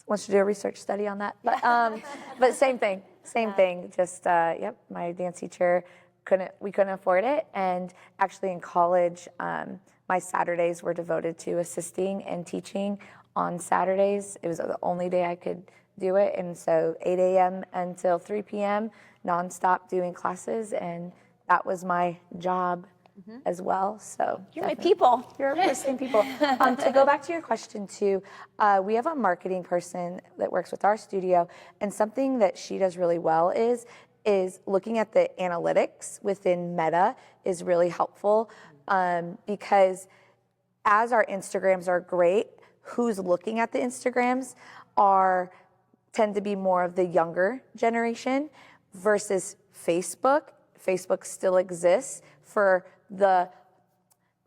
Wants to do a research study on that, but same thing. Just my dance teacher we couldn't afford it, and actually in college, my Saturdays were devoted to assisting and teaching on Saturdays. It was the only day I could do it, and so 8 a.m. until 3 p.m. nonstop doing classes, and that was my job as well. So You're my people. you're the same people. To go back to your question too, we have a marketing person that works with our studio, and something that she does really well is looking at the analytics within Meta is really helpful, because as our Instagrams are great, who's looking at the Instagrams tend to be more of the younger generation versus Facebook. Facebook still exists for the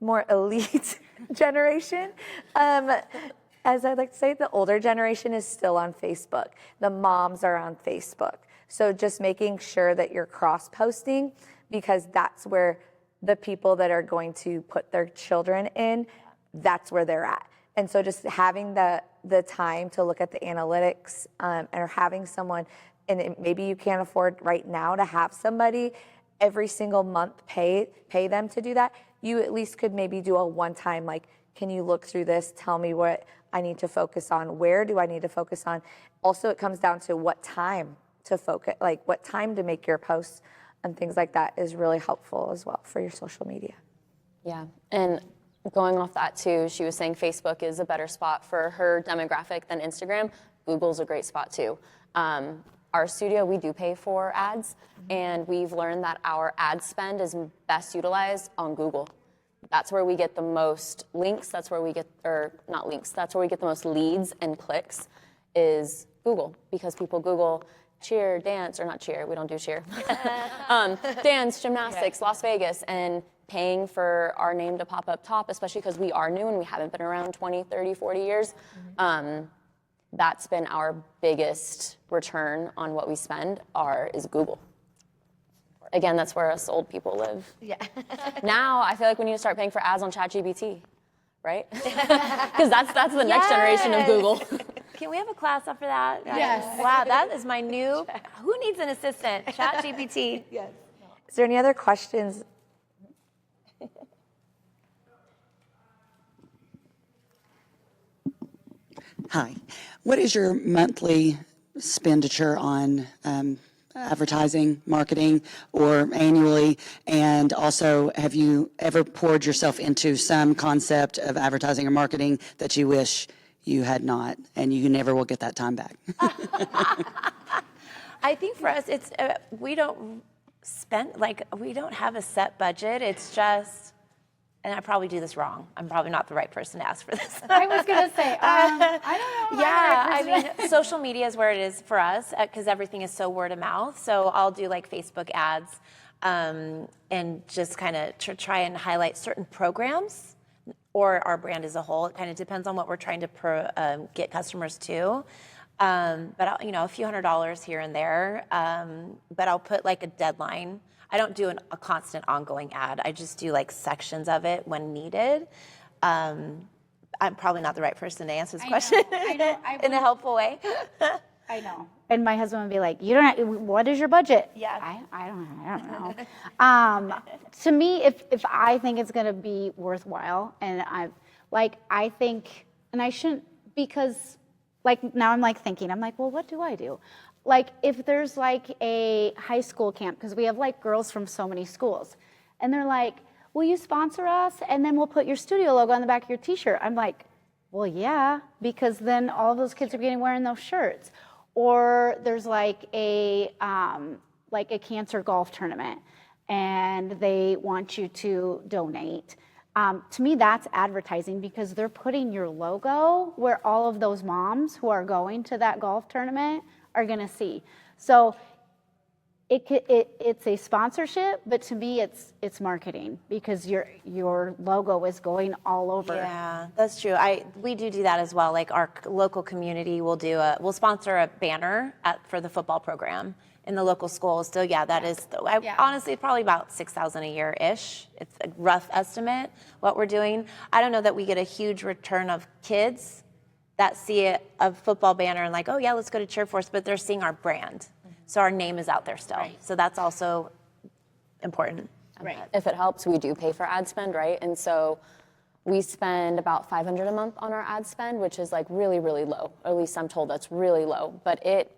more elite generation. As I like to say, the older generation is still on Facebook. The moms are on Facebook. So just making sure that you're cross-posting, because that's where the people that are going to put their children in, that's where they're at. And so just having the time to look at the analytics, or having someone, and maybe you can't afford right now to have somebody every single month pay them to do that, you at least could maybe do a one-time, like, can you look through this, tell me what I need to focus on, where do I need to focus on? Also, it comes down to what time to focus, like what time to make your posts and things like that is really helpful as well for your social media. Yeah, and going off that too, she was saying Facebook is a better spot for her demographic than Instagram. Google's a great spot too. Our studio, we do pay for ads, and we've learned that our ad spend is best utilized on Google. That's where we get the most links, that's where we get the most leads and clicks is Google, because people Google cheer, dance, or not cheer, we don't do cheer. Dance, gymnastics, Las Vegas, and paying for our name to pop up top, especially because we are new and we haven't been around 20, 30, 40 years. That's been our biggest return on what we spend is Google. Again, that's where us old people live. Yeah. Now, I feel like we need to start paying for ads on ChatGPT, right? Because that's the next generation of Google. Can we have a class after that? Yes. Wow, that is my new, who needs an assistant? ChatGPT. Yes. Is there any other questions? Hi. What is your monthly expenditure on advertising, marketing, or annually? And also, have you ever poured yourself into some concept of advertising or marketing that you wish you had not, and you never will get that time back? I think for us, it's we don't have a set budget. It's just, and I probably do this wrong. I'm probably not the right person to ask for this. I was gonna say, I don't know. Yeah, I mean, social media is where it is for us because everything is so word of mouth. So I'll do like Facebook ads and just kind of try and highlight certain programs or our brand as a whole. It kind of depends on what we're trying to get customers to. But I'll, a few $100s here and there. But I'll put like a deadline. I don't do a constant ongoing ad. I just do like sections of it when needed. I'm probably not the right person to answer this question in a helpful way. I know. And my husband would be like, what is your budget? Yeah. I don't know. To me, if I think it's going to be worthwhile, and I think, and I shouldn't, because now I'm thinking, well, what do I do? If there's a high school camp, because we have girls from so many schools, and they're like, will you sponsor us? And then we'll put your studio logo on the back of your t-shirt. I'm like, well, yeah, because then all those kids are wearing those shirts. Or there's a cancer golf tournament, and they want you to donate. To me, that's advertising because they're putting your logo where all of those moms who are going to that golf tournament are going to see. So it's a sponsorship, but to me, it's marketing because your logo is going all over. Yeah, that's true. We do that as well. Our local community will we'll sponsor a banner for the football program in the local schools. So yeah, that is honestly probably about $6,000 a year-ish. It's a rough estimate what we're doing. I don't know that we get a huge return of kids that see a football banner and oh yeah, let's go to CheerForce, but they're seeing our brand. So our name is out there still. Right. So that's also important. Right. If it helps, we do pay for ad spend, right? And so we spend about $500 a month on our ad spend, which is really, really low. Or at least I'm told that's really low. But it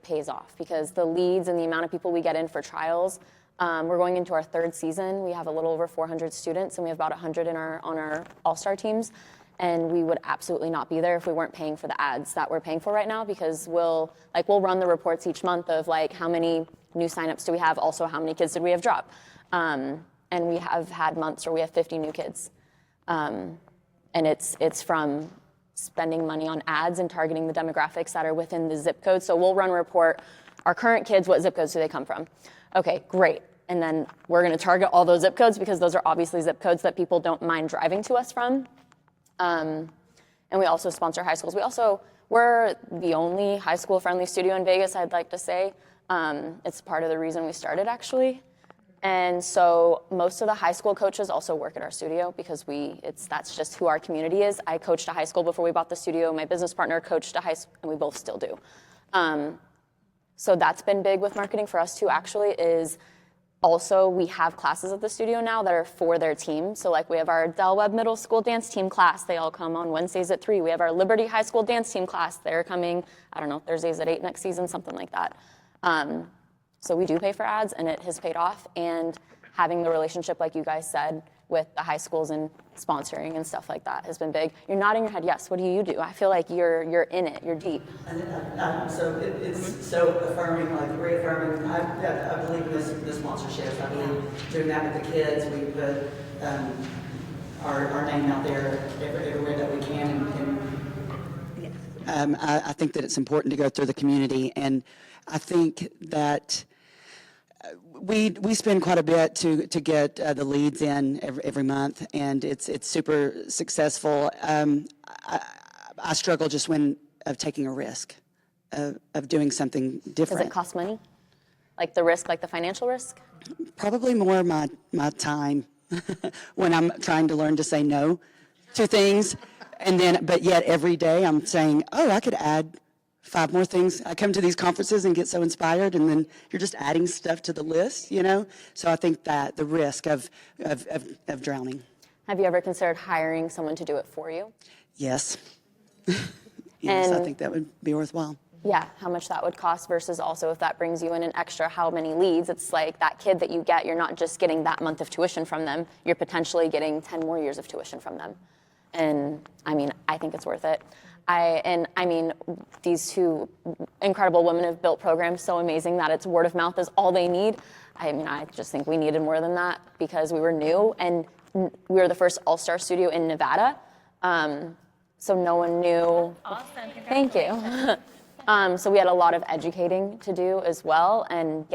pays off because the leads and the amount of people we get in for trials, we're going into our third season. We have a little over 400 students and we have about 100 on our all-star teams. And we would absolutely not be there if we weren't paying for the ads that we're paying for right now because we'll run the reports each month of how many new signups do we have, also how many kids did we have drop. And we have had months where we have 50 new kids. And it's from spending money on ads and targeting the demographics that are within the zip code. So we'll run a report, our current kids, what zip codes do they come from? Okay, great. And then we're gonna target all those zip codes because those are obviously zip codes that people don't mind driving to us from. And we also sponsor high schools. We're the only high school friendly studio in Vegas, I'd like to say. It's part of the reason we started actually. And so most of the high school coaches also work at our studio because that's just who our community is. I coached a high school before we bought the studio. My business partner coached a high school, and we both still do. So that's been big with marketing for us too, actually, is also, we have classes at the studio now that are for their team. So we have our Del Webb Middle School dance team class. They all come on Wednesdays at 3. We have our Liberty High School dance team class. They're coming, Thursdays at 8 next season, something like that. So we do pay for ads, and it has paid off. And having the relationship, like you guys said, with the high schools and sponsoring and stuff like that has been big. You're nodding your head, yes. What do you do? I feel like you're in it. You're deep. So it's so affirming, reaffirming. I believe in the sponsorships. I believe doing that with the kids. We put our name out there everywhere that we can. I think that it's important to go through the community, and I think that we spend quite a bit to get the leads in every month, and it's super successful. I struggle just of taking a risk, of doing something different. Does it cost money? Like the risk, like the financial risk? Probably more my time when I'm trying to learn to say no to things, but yet every day I'm saying, oh, I could add 5 more things. I come to these conferences and get so inspired, and then you're just adding stuff to the list, So I think that the risk of drowning. Have you ever considered hiring someone to do it for you? Yes. Yes, I And- think that would be worthwhile. Yeah, how much that would cost versus also if that brings you in an extra how many leads. It's like that kid that you get, you're not just getting that month of tuition from them, you're potentially getting 10 more years of tuition from them. And I mean, I think it's worth it. These 2 incredible women have built programs so amazing that it's word of mouth is all they need. I just think we needed more than that because we were new and we were the first all-star studio in Nevada. So no one knew. Awesome. Thank you. So we had a lot of educating to do as well, and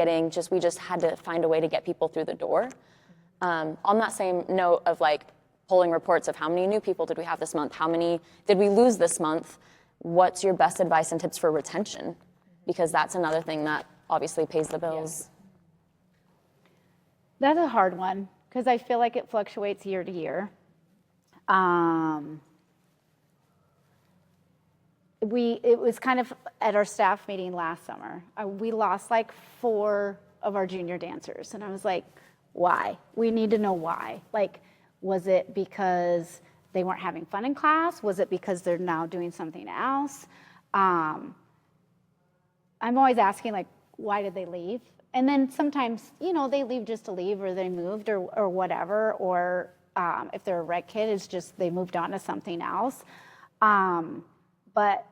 we just had to find a way to get people through the door. On that same note of like polling reports of how many new people did we have this month, how many did we lose this month, what's your best advice and tips for retention? Because that's another thing that obviously pays the bills. That's a hard one because I feel like it fluctuates year to year. It was kind of at our staff meeting last summer. We lost like 4 of our junior dancers, and I was like, why? We need to know why. Like, was it because they weren't having fun in class? Was it because they're now doing something else? I'm always asking, like, why did they leave? And then sometimes, they leave just to leave, or they moved, or whatever, or if they're a rec kid, it's just they moved on to something else. But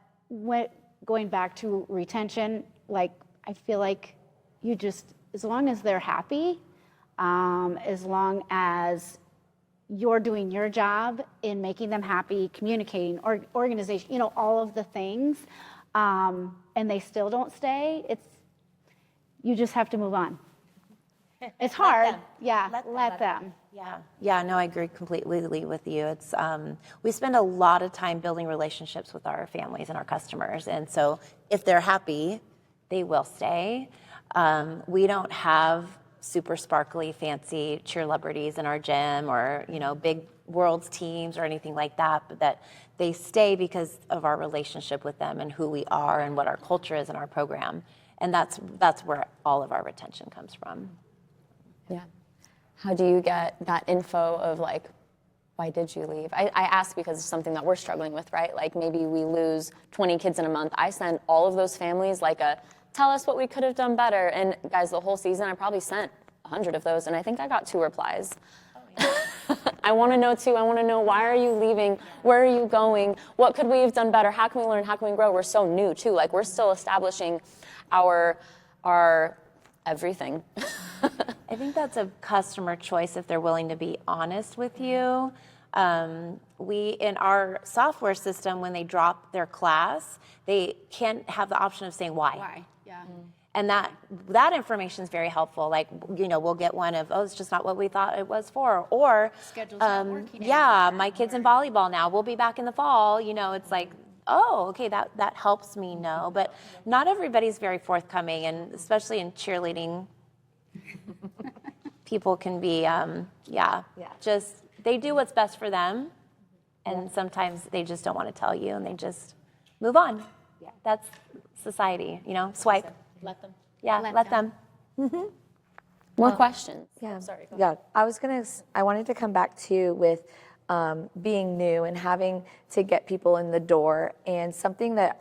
going back to retention, like, I feel like as long as they're happy, as long as you're doing your job in making them happy, communicating, organization, all of the things, and they still don't stay, you just have to move on. It's hard. Yeah, let them. Yeah, no, I agree completely with you. It's we spend a lot of time building relationships with our families and our customers, and so if they're happy, they will stay. We don't have super sparkly, fancy cheerlebrities in our gym, or big world's teams or anything like that, but that they stay because of our relationship with them and who we are and what our culture is in our program, and that's where all of our retention comes from. Yeah. How do you get that info of like, why did you leave? I ask because it's something that we're struggling with, right? Like maybe we lose 20 kids in a month. I send all of those families like tell us what we could have done better. And guys, the whole season, I probably sent 100 of those, and I think I got 2 replies. Oh, yeah. I want to know too. I want to know, why are you leaving? Where are you going? What could we have done better? How can we learn? How can we grow? We're so new too. Like we're still establishing our everything. I think that's a customer choice if they're willing to be honest with you. We, in our software system, when they drop their class, they can't have the option of saying why. Why? Yeah. And that information is very helpful. Like, we'll get one of, it's just not what we thought it was for. Or, Schedule's not working my kid's in volleyball now. We'll be back in the fall. It's like, oh, okay, that helps me know. But not everybody's very forthcoming, and especially in cheerleading, people can be, just, they do what's best for them. And sometimes they just don't want to tell you, and they just move on. Yeah. That's society, swipe. Let them. Yeah, let them. More questions. Yeah. Sorry. Go Yeah. I wanted to come back to with being new and having to get people in the door, and something that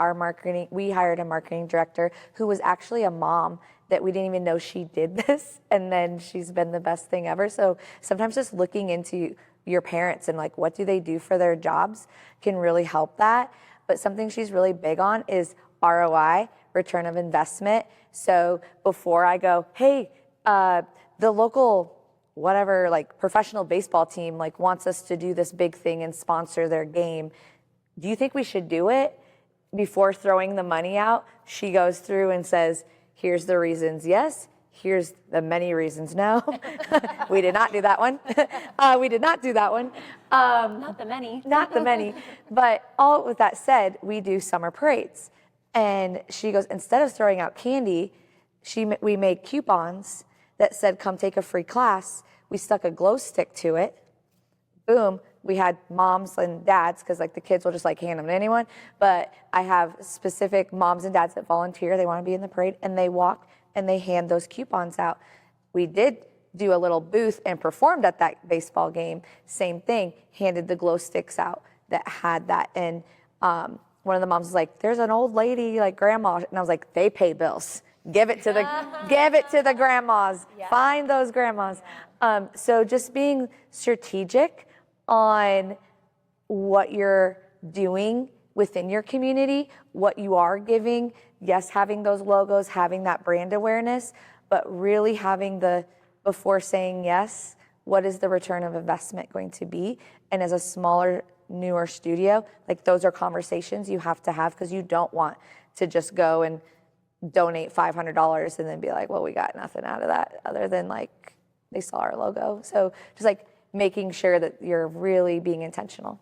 we hired a marketing director who was actually a mom that we didn't even know she did this, and then she's been the best thing ever. So sometimes just looking into your parents and like what do they do for their jobs can really help that. But something she's really big on is ROI, return of investment. So before I go, hey, the local whatever, like professional baseball team wants us to do this big thing and sponsor their game, do you think we should do it? before throwing the money out, she goes through and says, here's the reasons yes, here's the many reasons no. We did not do that one. We did not do that one. Not the many. Not the many. But all with that said, we do summer parades. And she goes, instead of throwing out candy, we made coupons that said, come take a free class. We stuck a glow stick to it. Boom. We had moms and dads, because like the kids will just like hand them to anyone. But I have specific moms and dads that volunteer. They want to be in the parade, and they walk and they hand those coupons out. We did do a little booth and performed at that baseball game. Same thing, handed the glow sticks out that had that. And one of the moms was like, there's an old lady, like grandma. And I was like, they pay bills. Give it to the grandmas. Yeah. Find those grandmas. Yeah. So just being strategic on what you're doing within your community, what you are giving. Yes, having those logos, having that brand awareness, but really having before saying yes, what is the return of investment going to be? And as a smaller, newer studio, like those are conversations you have to have, because you don't want to just go and donate $500 and then be like, well, we got nothing out of that other than like they saw our logo. So just like making sure that you're really being intentional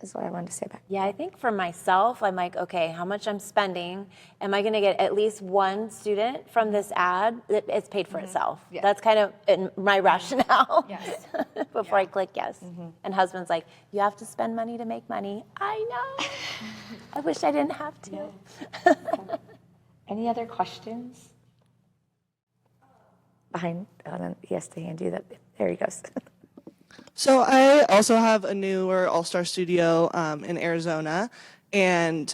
is what I wanted to say back. Yeah, I think for myself, I'm like, okay, how much I'm spending? Am I going to get at least one student from this ad? It's paid for itself. Yeah. That's kind of my rationale. Yes. Before I click yes. And husband's like, you have to spend money to make money. I know. I wish I didn't have to. Any other questions? Behind, he has to hand you that. There he goes. So I also have a newer all-star studio in Arizona, and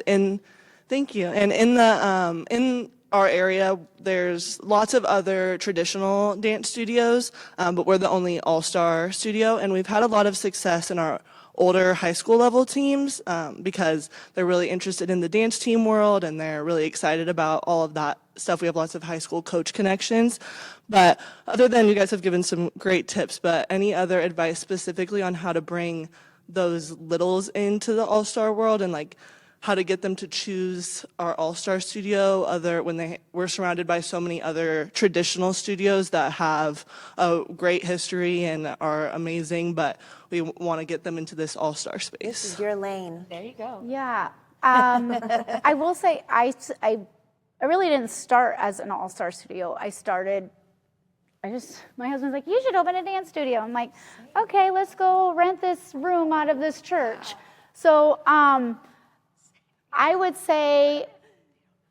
thank you. And in our area, there's lots of other traditional dance studios, but we're the only all-star studio, and we've had a lot of success in our older high school level teams because they're really interested in the dance team world and they're really excited about all of that stuff. We have lots of high school coach connections. But other than, you guys have given some great tips, but any other advice specifically on how to bring those littles into the all-star world and like how to get them to choose our all-star studio when we're surrounded by so many other traditional studios that have a great history and are amazing, but we want to get them into this all-star space. This is your lane. There you go. Yeah. I will say I really didn't start as an all-star studio. My husband's like, you should open a dance studio. I'm like, okay, let's go rent this room out of this church. So I would say,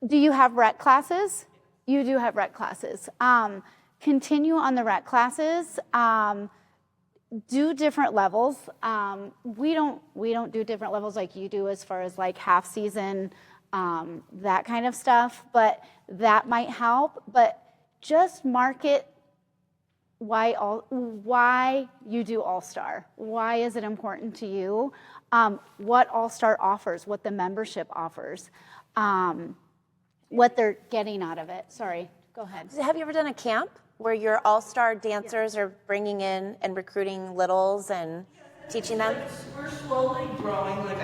do you have rec classes? You do have rec classes. Continue on the rec classes. Do different levels. We don't do different levels like you do as far as like half season, that kind of stuff, but that might help. But just market why you do All-Star. Why is it important to you? What All-Star offers, what the membership offers, what they're getting out of it. Sorry, go ahead. Have you ever done a camp where your all-star dancers are bringing in and recruiting littles and teaching them? We're slowly growing. Like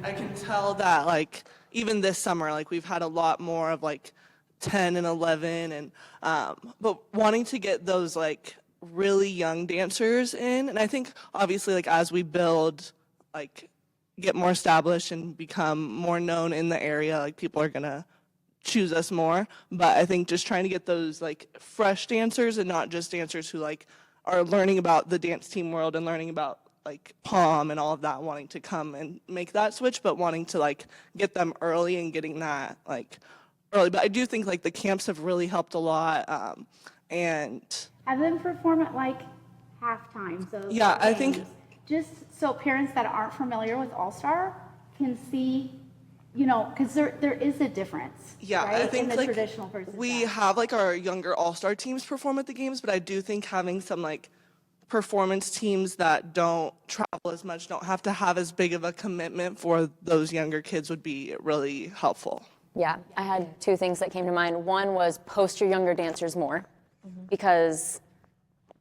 I can tell that like even this summer, like we've had a lot more of like 10 and 11 and but wanting to get those like really young dancers in. And I think obviously like as we build, like get more established and become more known in the area, like people are gonna choose us more. But I think just trying to get those like fresh dancers and not just dancers who like are learning about the dance team world and learning about like POM and all of that, wanting to come and make that switch, but wanting to like get them early and getting that like early. But I do think like the camps have really helped a lot. And have them perform at like halftime. So yeah, I think just so parents that aren't familiar with All-Star can see, you know, because there is a difference. Yeah, right? I think in the like traditional versus we that. have like our younger all-star teams perform at the games, but I do think having some like performance teams that don't travel as much, don't have to have as big of a commitment for those younger kids would be really helpful. Yeah, I had two things that came to mind. One was post your younger dancers more, because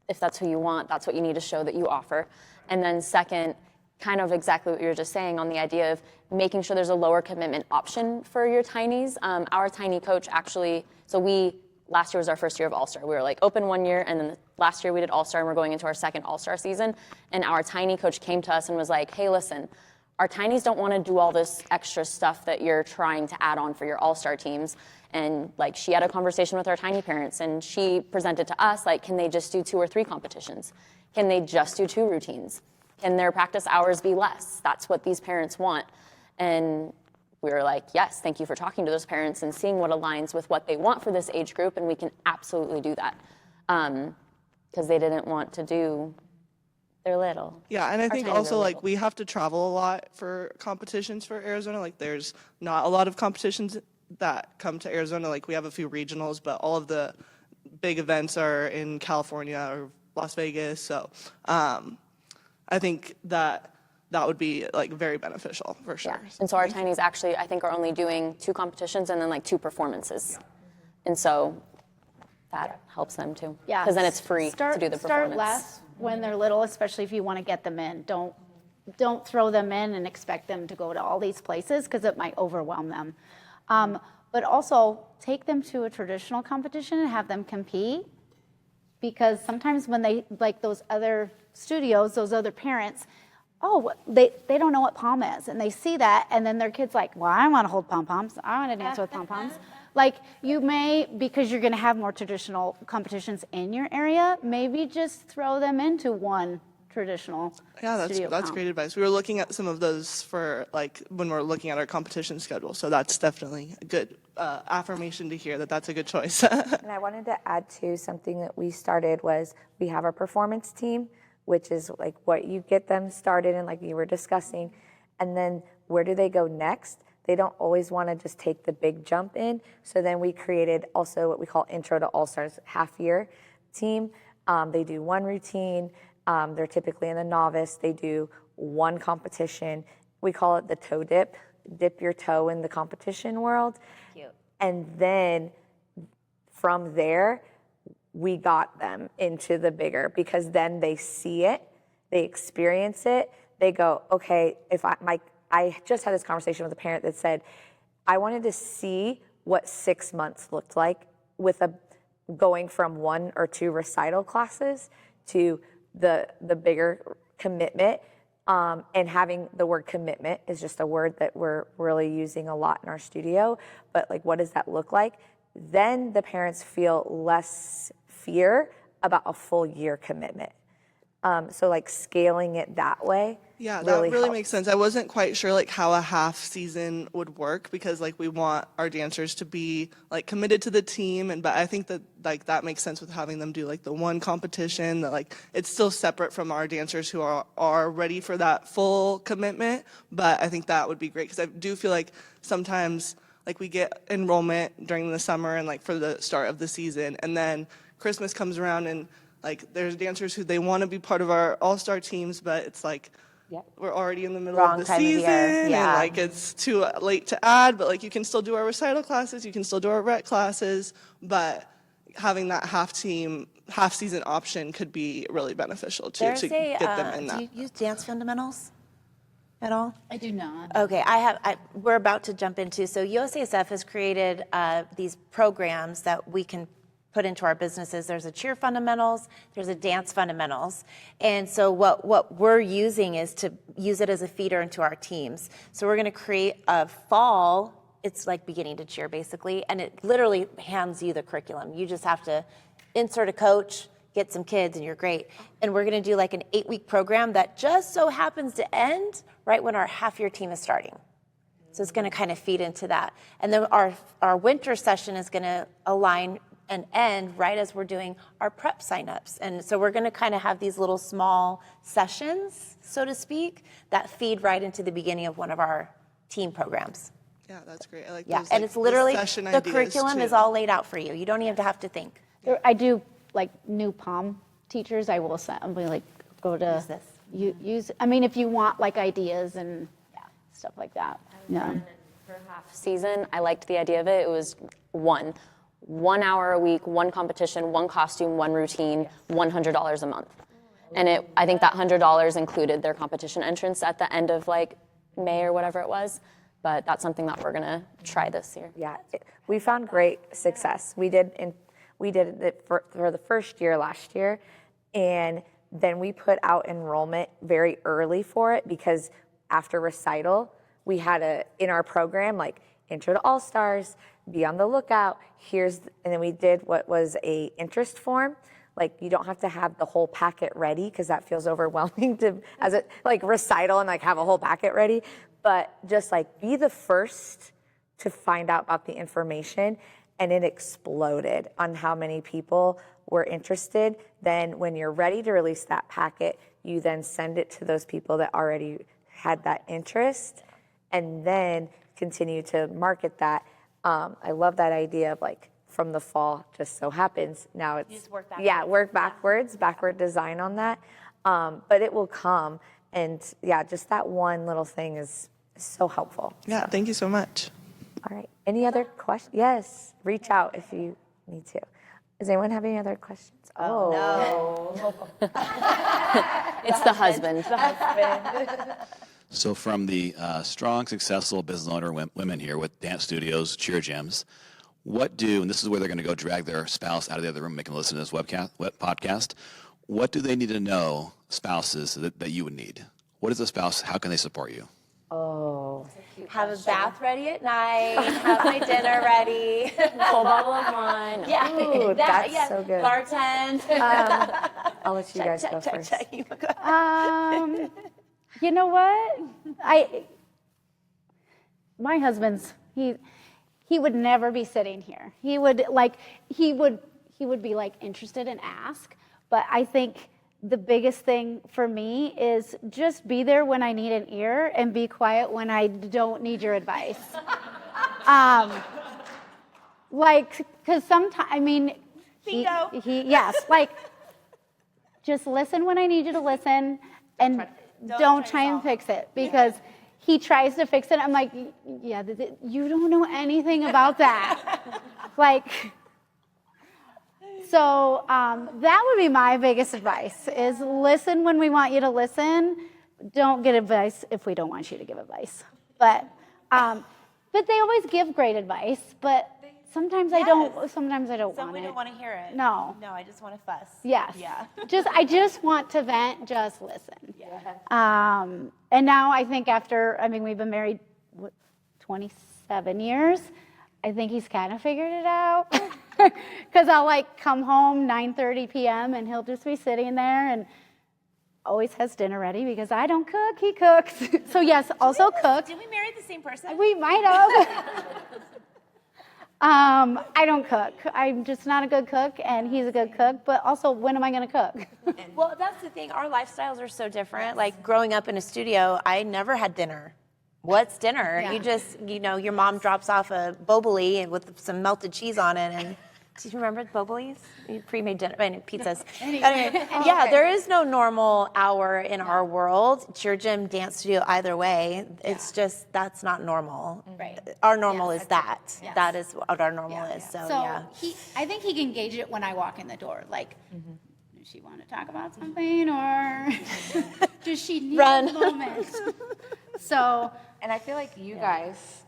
if that's who you want, that's what you need to show that you offer. And then second, kind of exactly what you were just saying on the idea of making sure there's a lower commitment option for your tinies. Our tiny coach actually, last year was our first year of All-Star. We were like open 1 year, and then last year we did All-Star, and we're going into our second All-Star season. And our tiny coach came to us and was like, hey, listen, our tinies don't want to do all this extra stuff that you're trying to add on for your All-Star teams. And like, she had a conversation with our tiny parents, and she presented to us, like, can they just do 2 or 3 competitions? Can they just do 2 routines? Can their practice hours be less? That's what these parents want. And we were like, yes, thank you for talking to those parents and seeing what aligns with what they want for this age group, and we can absolutely do that. Because they didn't want to do, they're little. Yeah, and I think tinies are also, like, little. we have to travel a lot for competitions for Arizona. Like, there's not a lot of competitions that come to Arizona. Like, we have a few regionals, but all of the big events are in California or Las Vegas. So I think that would be, like, very beneficial for sure. Yeah. And so our tinies actually, I think, are only doing 2 competitions and then like 2 performances. And so that helps them too. Yeah. Because then it's free to do the performance. Start less when they're little, especially if you want to get them in. Don't throw them in and expect them to go to all these places, because it might overwhelm them. But also take them to a traditional competition and have them compete, because sometimes when they, like those other studios, those other parents, they don't know what pom is, and they see that, and then their kid's like, well, I want to hold pom-poms, I want to dance with pom-poms. Like, you may, because you're going to have more traditional competitions in your area, maybe just throw them into one traditional studio that's comp. great advice. We were looking at some of those for, like, when we're looking at our competition schedule, so that's definitely a good affirmation to hear that that's a good choice. And I wanted to add to something that we started was we have our performance team, which is like what you get them started in, like you were discussing, and then where do they go next? They don't always want to just take the big jump in. So then we created also what we call Intro to All-Stars half-year team. They do 1 routine. They're typically in the novice. They do 1 competition. We call it the toe dip. Dip your toe in the competition world. Cute. And then from there, we got them into the bigger, because then they see it, they experience it, they go, okay, if I just had this conversation with a parent that said, I wanted to see what 6 months looked like with going from 1 or 2 recital classes to the bigger commitment. And having the word commitment is just a word that we're really using a lot in our studio. But like, what does that look like? Then the parents feel less fear about a full year commitment. So like scaling it that way. Yeah, that really helps. makes sense. I wasn't quite sure like how a half season would work, because like we want our dancers to be like committed to the team, but I think that like that makes sense with having them do like the 1 competition, that like it's still separate from our dancers who are ready for that full commitment. But I think that would be great, because I do feel like sometimes like we get enrollment during the summer and like for the start of the season, and then Christmas comes around and like there's dancers who they want to be part of our all-star teams, but it's like we're already in the middle Wrong of the time of year, season, yeah. and like it's too late to add, but like you can still do our recital classes, you can still do our rec classes, but having that half season option could be really beneficial too, to get them in that. Do you use dance fundamentals at all? I do not. Okay, we're about to jump into, so USASF has created these programs that we can put into our businesses. There's a cheer fundamentals, there's a dance fundamentals. And so what we're using is to use it as a feeder into our teams. So we're gonna create a fall, it's like beginning to cheer basically, and it literally hands you the curriculum. You just have to insert a coach, get some kids, and you're great. And we're gonna do like an 8-week program that just so happens to end right when our half-year team is starting. So it's gonna kind of feed into that. And then our winter session is gonna align and end right as we're doing our prep signups. And so we're gonna kind of have these little small sessions, so to speak, that feed right into the beginning of one of our team programs. Yeah, that's great. I like Yeah, those, and like, it's literally, session the ideas, curriculum too. is all laid out for you. You don't even have to think. I do, like, new POM teachers, I will send, I'll be like, go to. Use this. Use, I mean, if you want, like, ideas and stuff like that, yeah. For half season, I liked the idea of it. It was 1 hour a week, 1 competition, 1 costume, 1 routine, $100 a month. And I think that $100 included their competition entrance at the end of like May or whatever it was. But that's something that we're gonna try this year. Yeah, we found great success. We did it for the first year last year, and then we put out enrollment very early for it because after recital, we had in our program like intro to All Stars, be on the lookout. And then we did what was a interest form. Like you don't have to have the whole packet ready because that feels overwhelming as a like recital and like have a whole packet ready. But just like be the first to find out about the information, and it exploded on how many people were interested. Then when you're ready to release that packet, you then send it to those people that already had that interest and then continue to market that. I love that idea of like from the fall, just so happens. Now it's, just work backwards. Yeah, work backwards, backward design on that. But it will come. And yeah, just that one little thing is so helpful. Yeah, thank you so much. All right. Any other questions? Yes. Reach out if you need to. Does anyone have any other questions? No. It's the husband. So from the strong, successful business owner women here with dance studios, cheer gyms, and this is where they're going to go drag their spouse out of the other room, make them listen to this podcast. What do they need to know, spouses, that you would need? What is a spouse? How can they support you? Oh. Have a bath ready at night. Have my dinner ready. Full bottle of wine. Yeah, Ooh, that's so good. Bartend. I'll let you guys go first. You know what? My husband's he would never be sitting here. He would be like interested and ask, but I think the biggest thing for me is just be there when I need an ear and be quiet when I don't need your advice. Because sometimes, I mean, just listen when I need you to listen and don't try and fix it because he tries to fix it. I'm like, yeah, you don't know anything about that. So that would be my biggest advice is listen when we want you to listen. Don't get advice if we don't want you to give advice. But they always give great advice, but sometimes I don't want it. Some we don't want to hear it. No, I just want to fuss. Yes. Yeah. I just want to vent, just listen. Yeah. And now I think we've been married 27 years. I think he's kind of figured it out. Because I'll come home 9:30 p.m. and he'll just be sitting there and always has dinner ready because I don't cook, he cooks. So yes, also cook. Did we marry the same person? We might have. I don't cook. I'm just not a good cook, and he's a good cook. But also, when am I going to cook? Well, that's the thing. Our lifestyles are so different. Like growing up in a studio, I never had dinner. What's dinner? Yeah. You just, your mom drops off a boboli with some melted cheese on it. And do you remember the bobolis? Pre-made dinner, pizzas. Anyway, there is no normal hour in our world. Cheer gym, dance studio, either way. It's just, that's not normal. Right. Our normal is that. Yes. That is what our normal is. So yeah. I think he can gauge it when I walk in the door. Like, does she want to talk about something or does she need a moment? So. And I feel like you guys,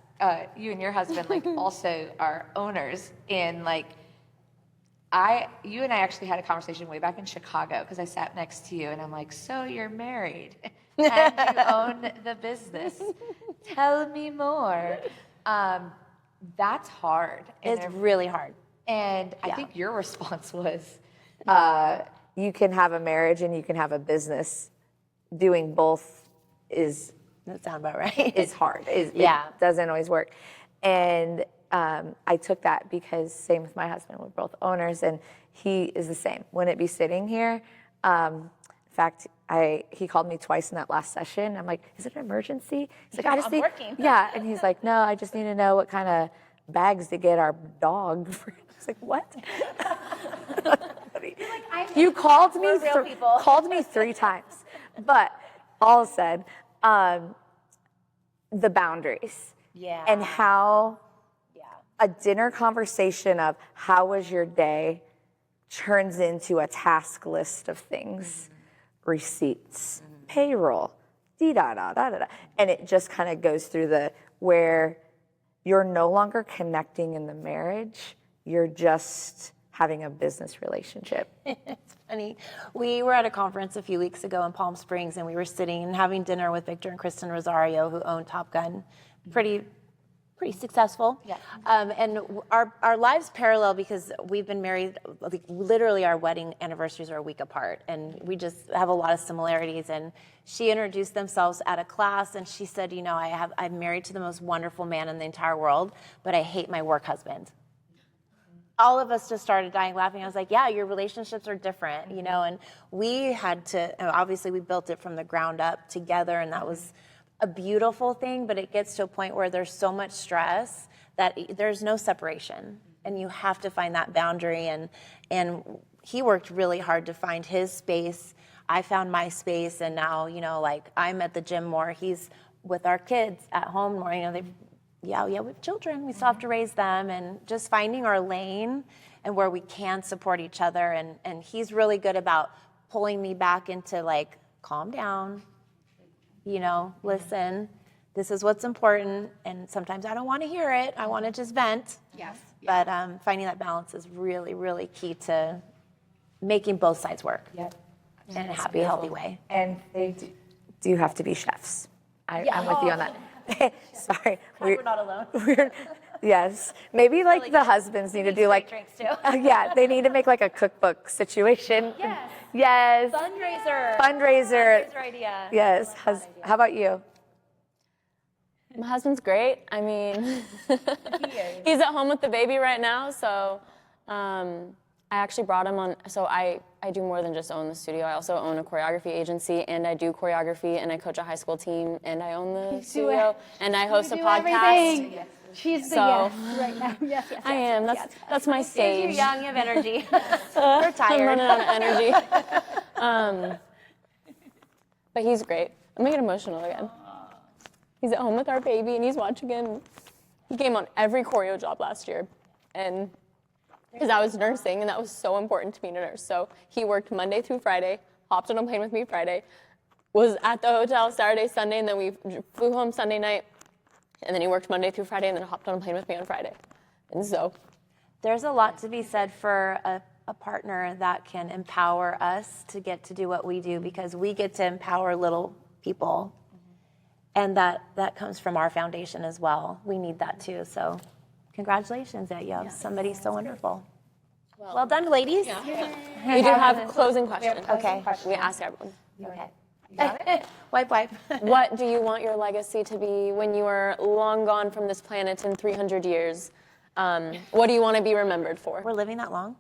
you and your husband, also are owners in you and I actually had a conversation way back in Chicago because I sat next to you and I'm like, so you're married and you own the business. Tell me more. That's hard. It's really hard. And I think your response was, you can have a marriage and you can have a business. Doing both That sounds about right. is hard. It doesn't always work. And I took that because same with my husband, we're both owners, and he is the same. Wouldn't be sitting here. In fact, he called me twice in that last session. I'm like, is it an emergency? He's like, I'm working. Yeah, and he's like, no, I just need to know what kind of bags to get our dog. I was like, what? You called me 3 times, but all said, the boundaries. Yeah. And how a dinner conversation of how was your day turns into a task list of things receipts, payroll, da-da-da-da-da. And it just kind of goes through the where you're no longer connecting in the marriage, you're just having a business relationship. It's funny. We were at a conference a few weeks ago in Palm Springs, and we were sitting and having dinner with Victor and Kristen Rosario, who own Top Gun. Pretty successful. Yeah. And our lives parallel because we've been married, like, literally our wedding anniversaries are a week apart, and we just have a lot of similarities. And she introduced themselves at a class, and she said, you know, I'm married to the most wonderful man in the entire world, but I hate my work husband. All of us just started dying laughing. I was like, yeah, your relationships are different, you know, and we had to, obviously we built it from the ground up together, and that was a beautiful thing, but it gets to a point where there's so much stress that there's no separation, and you have to find that boundary. And he worked really hard to find his space. I found my space, and now, you know, like, I'm at the gym more. He's with our kids at home more. You know, we have children. We still have to raise them, and just finding our lane and where we can support each other. And he's really good about pulling me back into, like, calm down, you know, listen, this is what's important. And sometimes I don't want to hear it. I want to just vent. Yes. But finding that balance is really, really key to making both sides work. Yep. In a happy, healthy way. And they do have to be chefs. I'm with you on that. Sorry. We're not alone. Yes. Maybe like the husbands need to do like drinks too. Yeah, they need to make like a cookbook situation. Yes. Yes. Fundraiser idea. Yes. How about you? My husband's great. I mean, he's at home with the baby right now, so I actually brought him on. So I do more than just own the studio. I also own a choreography agency, and I do choreography, and I coach a high school team, and I own the studio, and I host a podcast. Everything. She's the So- yes right now. Yes. I am. That's my stage. You're young, you have energy. We're tired. I'm running out of energy. But he's great. I'm gonna get emotional again. He's at home with our baby, and he's watching him. He came on every choreo job last year, and because I was nursing, and that was so important to me to nurse. So he worked Monday through Friday, hopped on a plane with me Friday, was at the hotel Saturday, Sunday, and then we flew home Sunday night, and then he worked Monday through Friday, and then hopped on a plane with me on Friday. And so There's a lot to be said for a partner that can empower us to get to do what we do, because we get to empower little people. And that comes from our foundation as well. We need that too. So congratulations that you have somebody so wonderful. Well done, ladies. we do have closing questions. Okay. We ask everyone. Okay. Wipe. What do you want your legacy to be when you are long gone from this planet in 300 years? What do you want to be remembered for? We're living that long?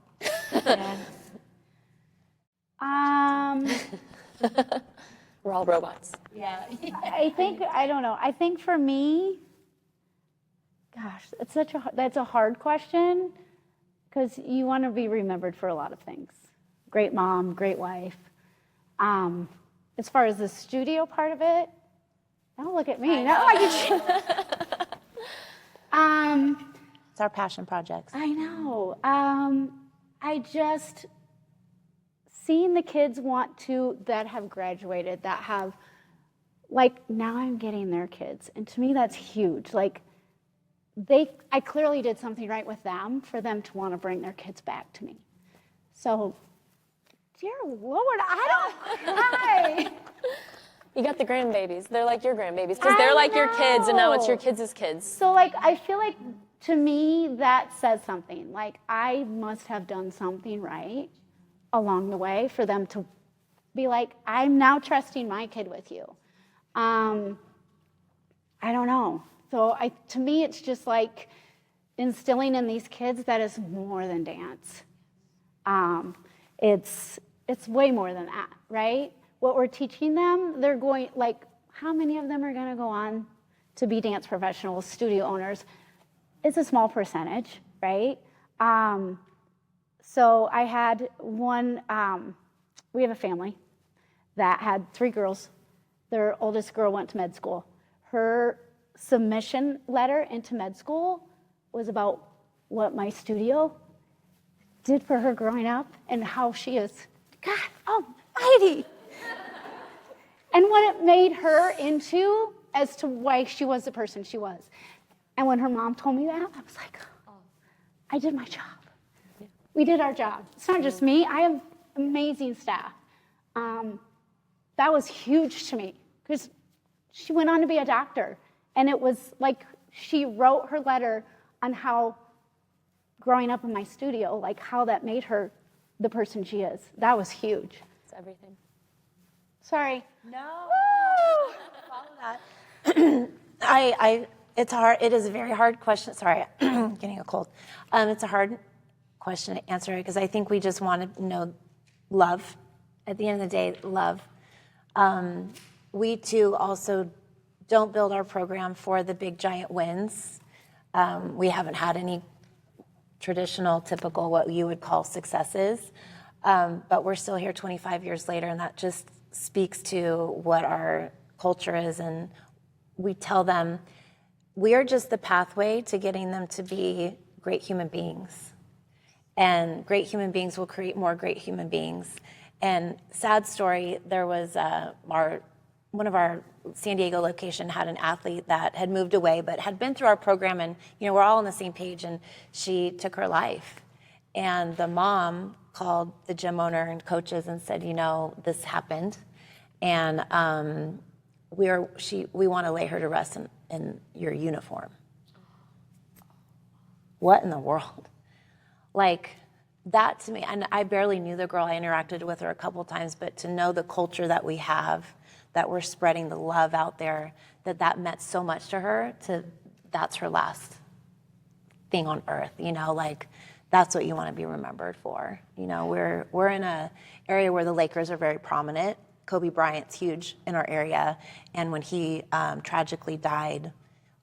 We're all robots. I don't know. I think for me, gosh, that's a hard question, because you want to be remembered for a lot of things. Great mom, great wife. As far as the studio part of it, don't look at me. It's our passion projects. I know. I just seeing the kids that have graduated, that have, like, now I'm getting their kids, and to me that's huge. Like, I clearly did something right with them for them to want to bring their kids back to me. So, dear Lord, I don't cry. You got the grandbabies. They're like your grandbabies because they're like your kids, and now it's your kids' kids. So, like, I feel like, to me, that says something. Like, I must have done something right along the way for them to be like, I'm now trusting my kid with you. I don't know. So to me, it's just like instilling in these kids that is more than dance. It's way more than that, right? What we're teaching them, they're going, like, how many of them are going to go on to be dance professionals, studio owners? It's a small percentage, right? So I had one, we have a family that had 3 girls. Their oldest girl went to med school. Her submission letter into med school was about what my studio did for her growing up and how she is, God almighty, and what it made her into as to why she was the person she was. And when her mom told me that, I was like, oh, I did my job. We did our job. It's not just me. I have amazing staff. That was huge to me because she went on to be a doctor. And it was like she wrote her letter on how growing up in my studio, like how that made her the person she is. That was huge. It's everything. Sorry. No. Follow that. It's hard. It is a very hard question. Sorry, I'm getting a cold. It's a hard question to answer because I think we just want to know love. At the end of the day, love. We too also don't build our program for the big giant wins. We haven't had any traditional, typical, what you would call successes. But we're still here 25 years later, and that just speaks to what our culture is. And we tell them we are just the pathway to getting them to be great human beings. And great human beings will create more great human beings. And sad story, there was one of our San Diego location had an athlete that had moved away, but had been through our program, and we're all on the same page, and she took her life. And the mom called the gym owner and coaches and said, this happened, and we want to lay her to rest in your uniform. What in the world? Like, that to me, and I barely knew the girl. I interacted with her a couple times, but to know the culture that we have, that we're spreading the love out there, that meant so much to her, that's her last thing on earth, like that's what you want to be remembered for. We're in a area where the Lakers are very prominent. Kobe Bryant's huge in our area, and when he tragically died,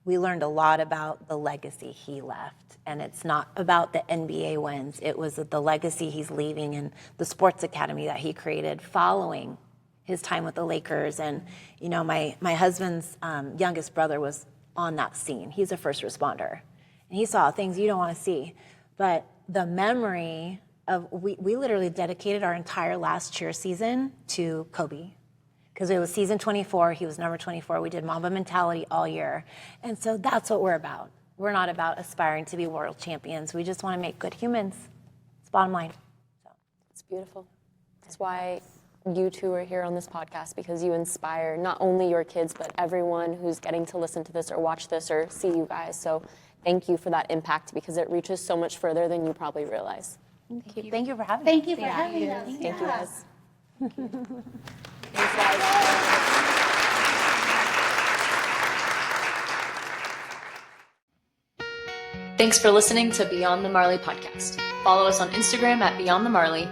we learned a lot about the legacy he left. And it's not about the NBA wins. It was the legacy he's leaving and the sports academy that he created following his time with the Lakers. And, my husband's youngest brother was on that scene. He's a first responder. And he saw things you don't want to see. But the memory of, we literally dedicated our entire last cheer season to Kobe. Because it was season 24, he was number 24. We did Mamba mentality all year. And so that's what we're about. We're not about aspiring to be world champions. We just want to make good humans. It's bottom line. So. It's beautiful. That's why you two are here on this podcast, because you inspire not only your kids, but everyone who's getting to listen to this or watch this or see you guys. So thank you for that impact, because it reaches so much further than you probably realize. Thank you. Thank you for having Thank me. you for having us. Thank you guys. Thanks for listening to Beyond the Marley podcast. Follow us on Instagram at Beyond the Marley